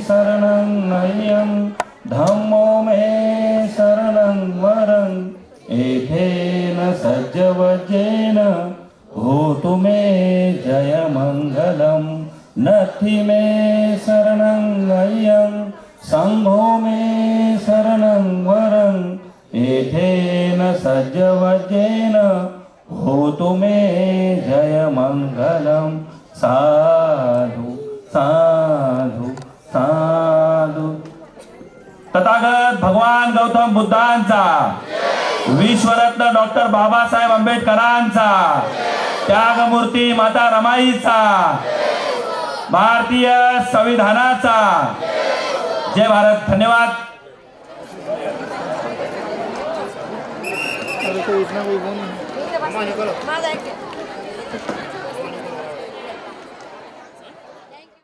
शरणं अयं धम्मो मे शरणं वरं एथेन सज्जवजेन होतु मे जयमङ्गलं नथि मे शरणं अयं संघो मे शरणं वरं एथेन सज्जवजेन होतु मे जयमङ्गलं साधु साधु साधु. तथागत भगवान गौतम बुद्धांचा, विश्वरत्न डॉक्टर बाबासाहेब आंबेडकरांचा, त्यागमूर्ती माता रमाईचा, भारतीय संविधानाचा. जय भारत. धन्यवाद. माझा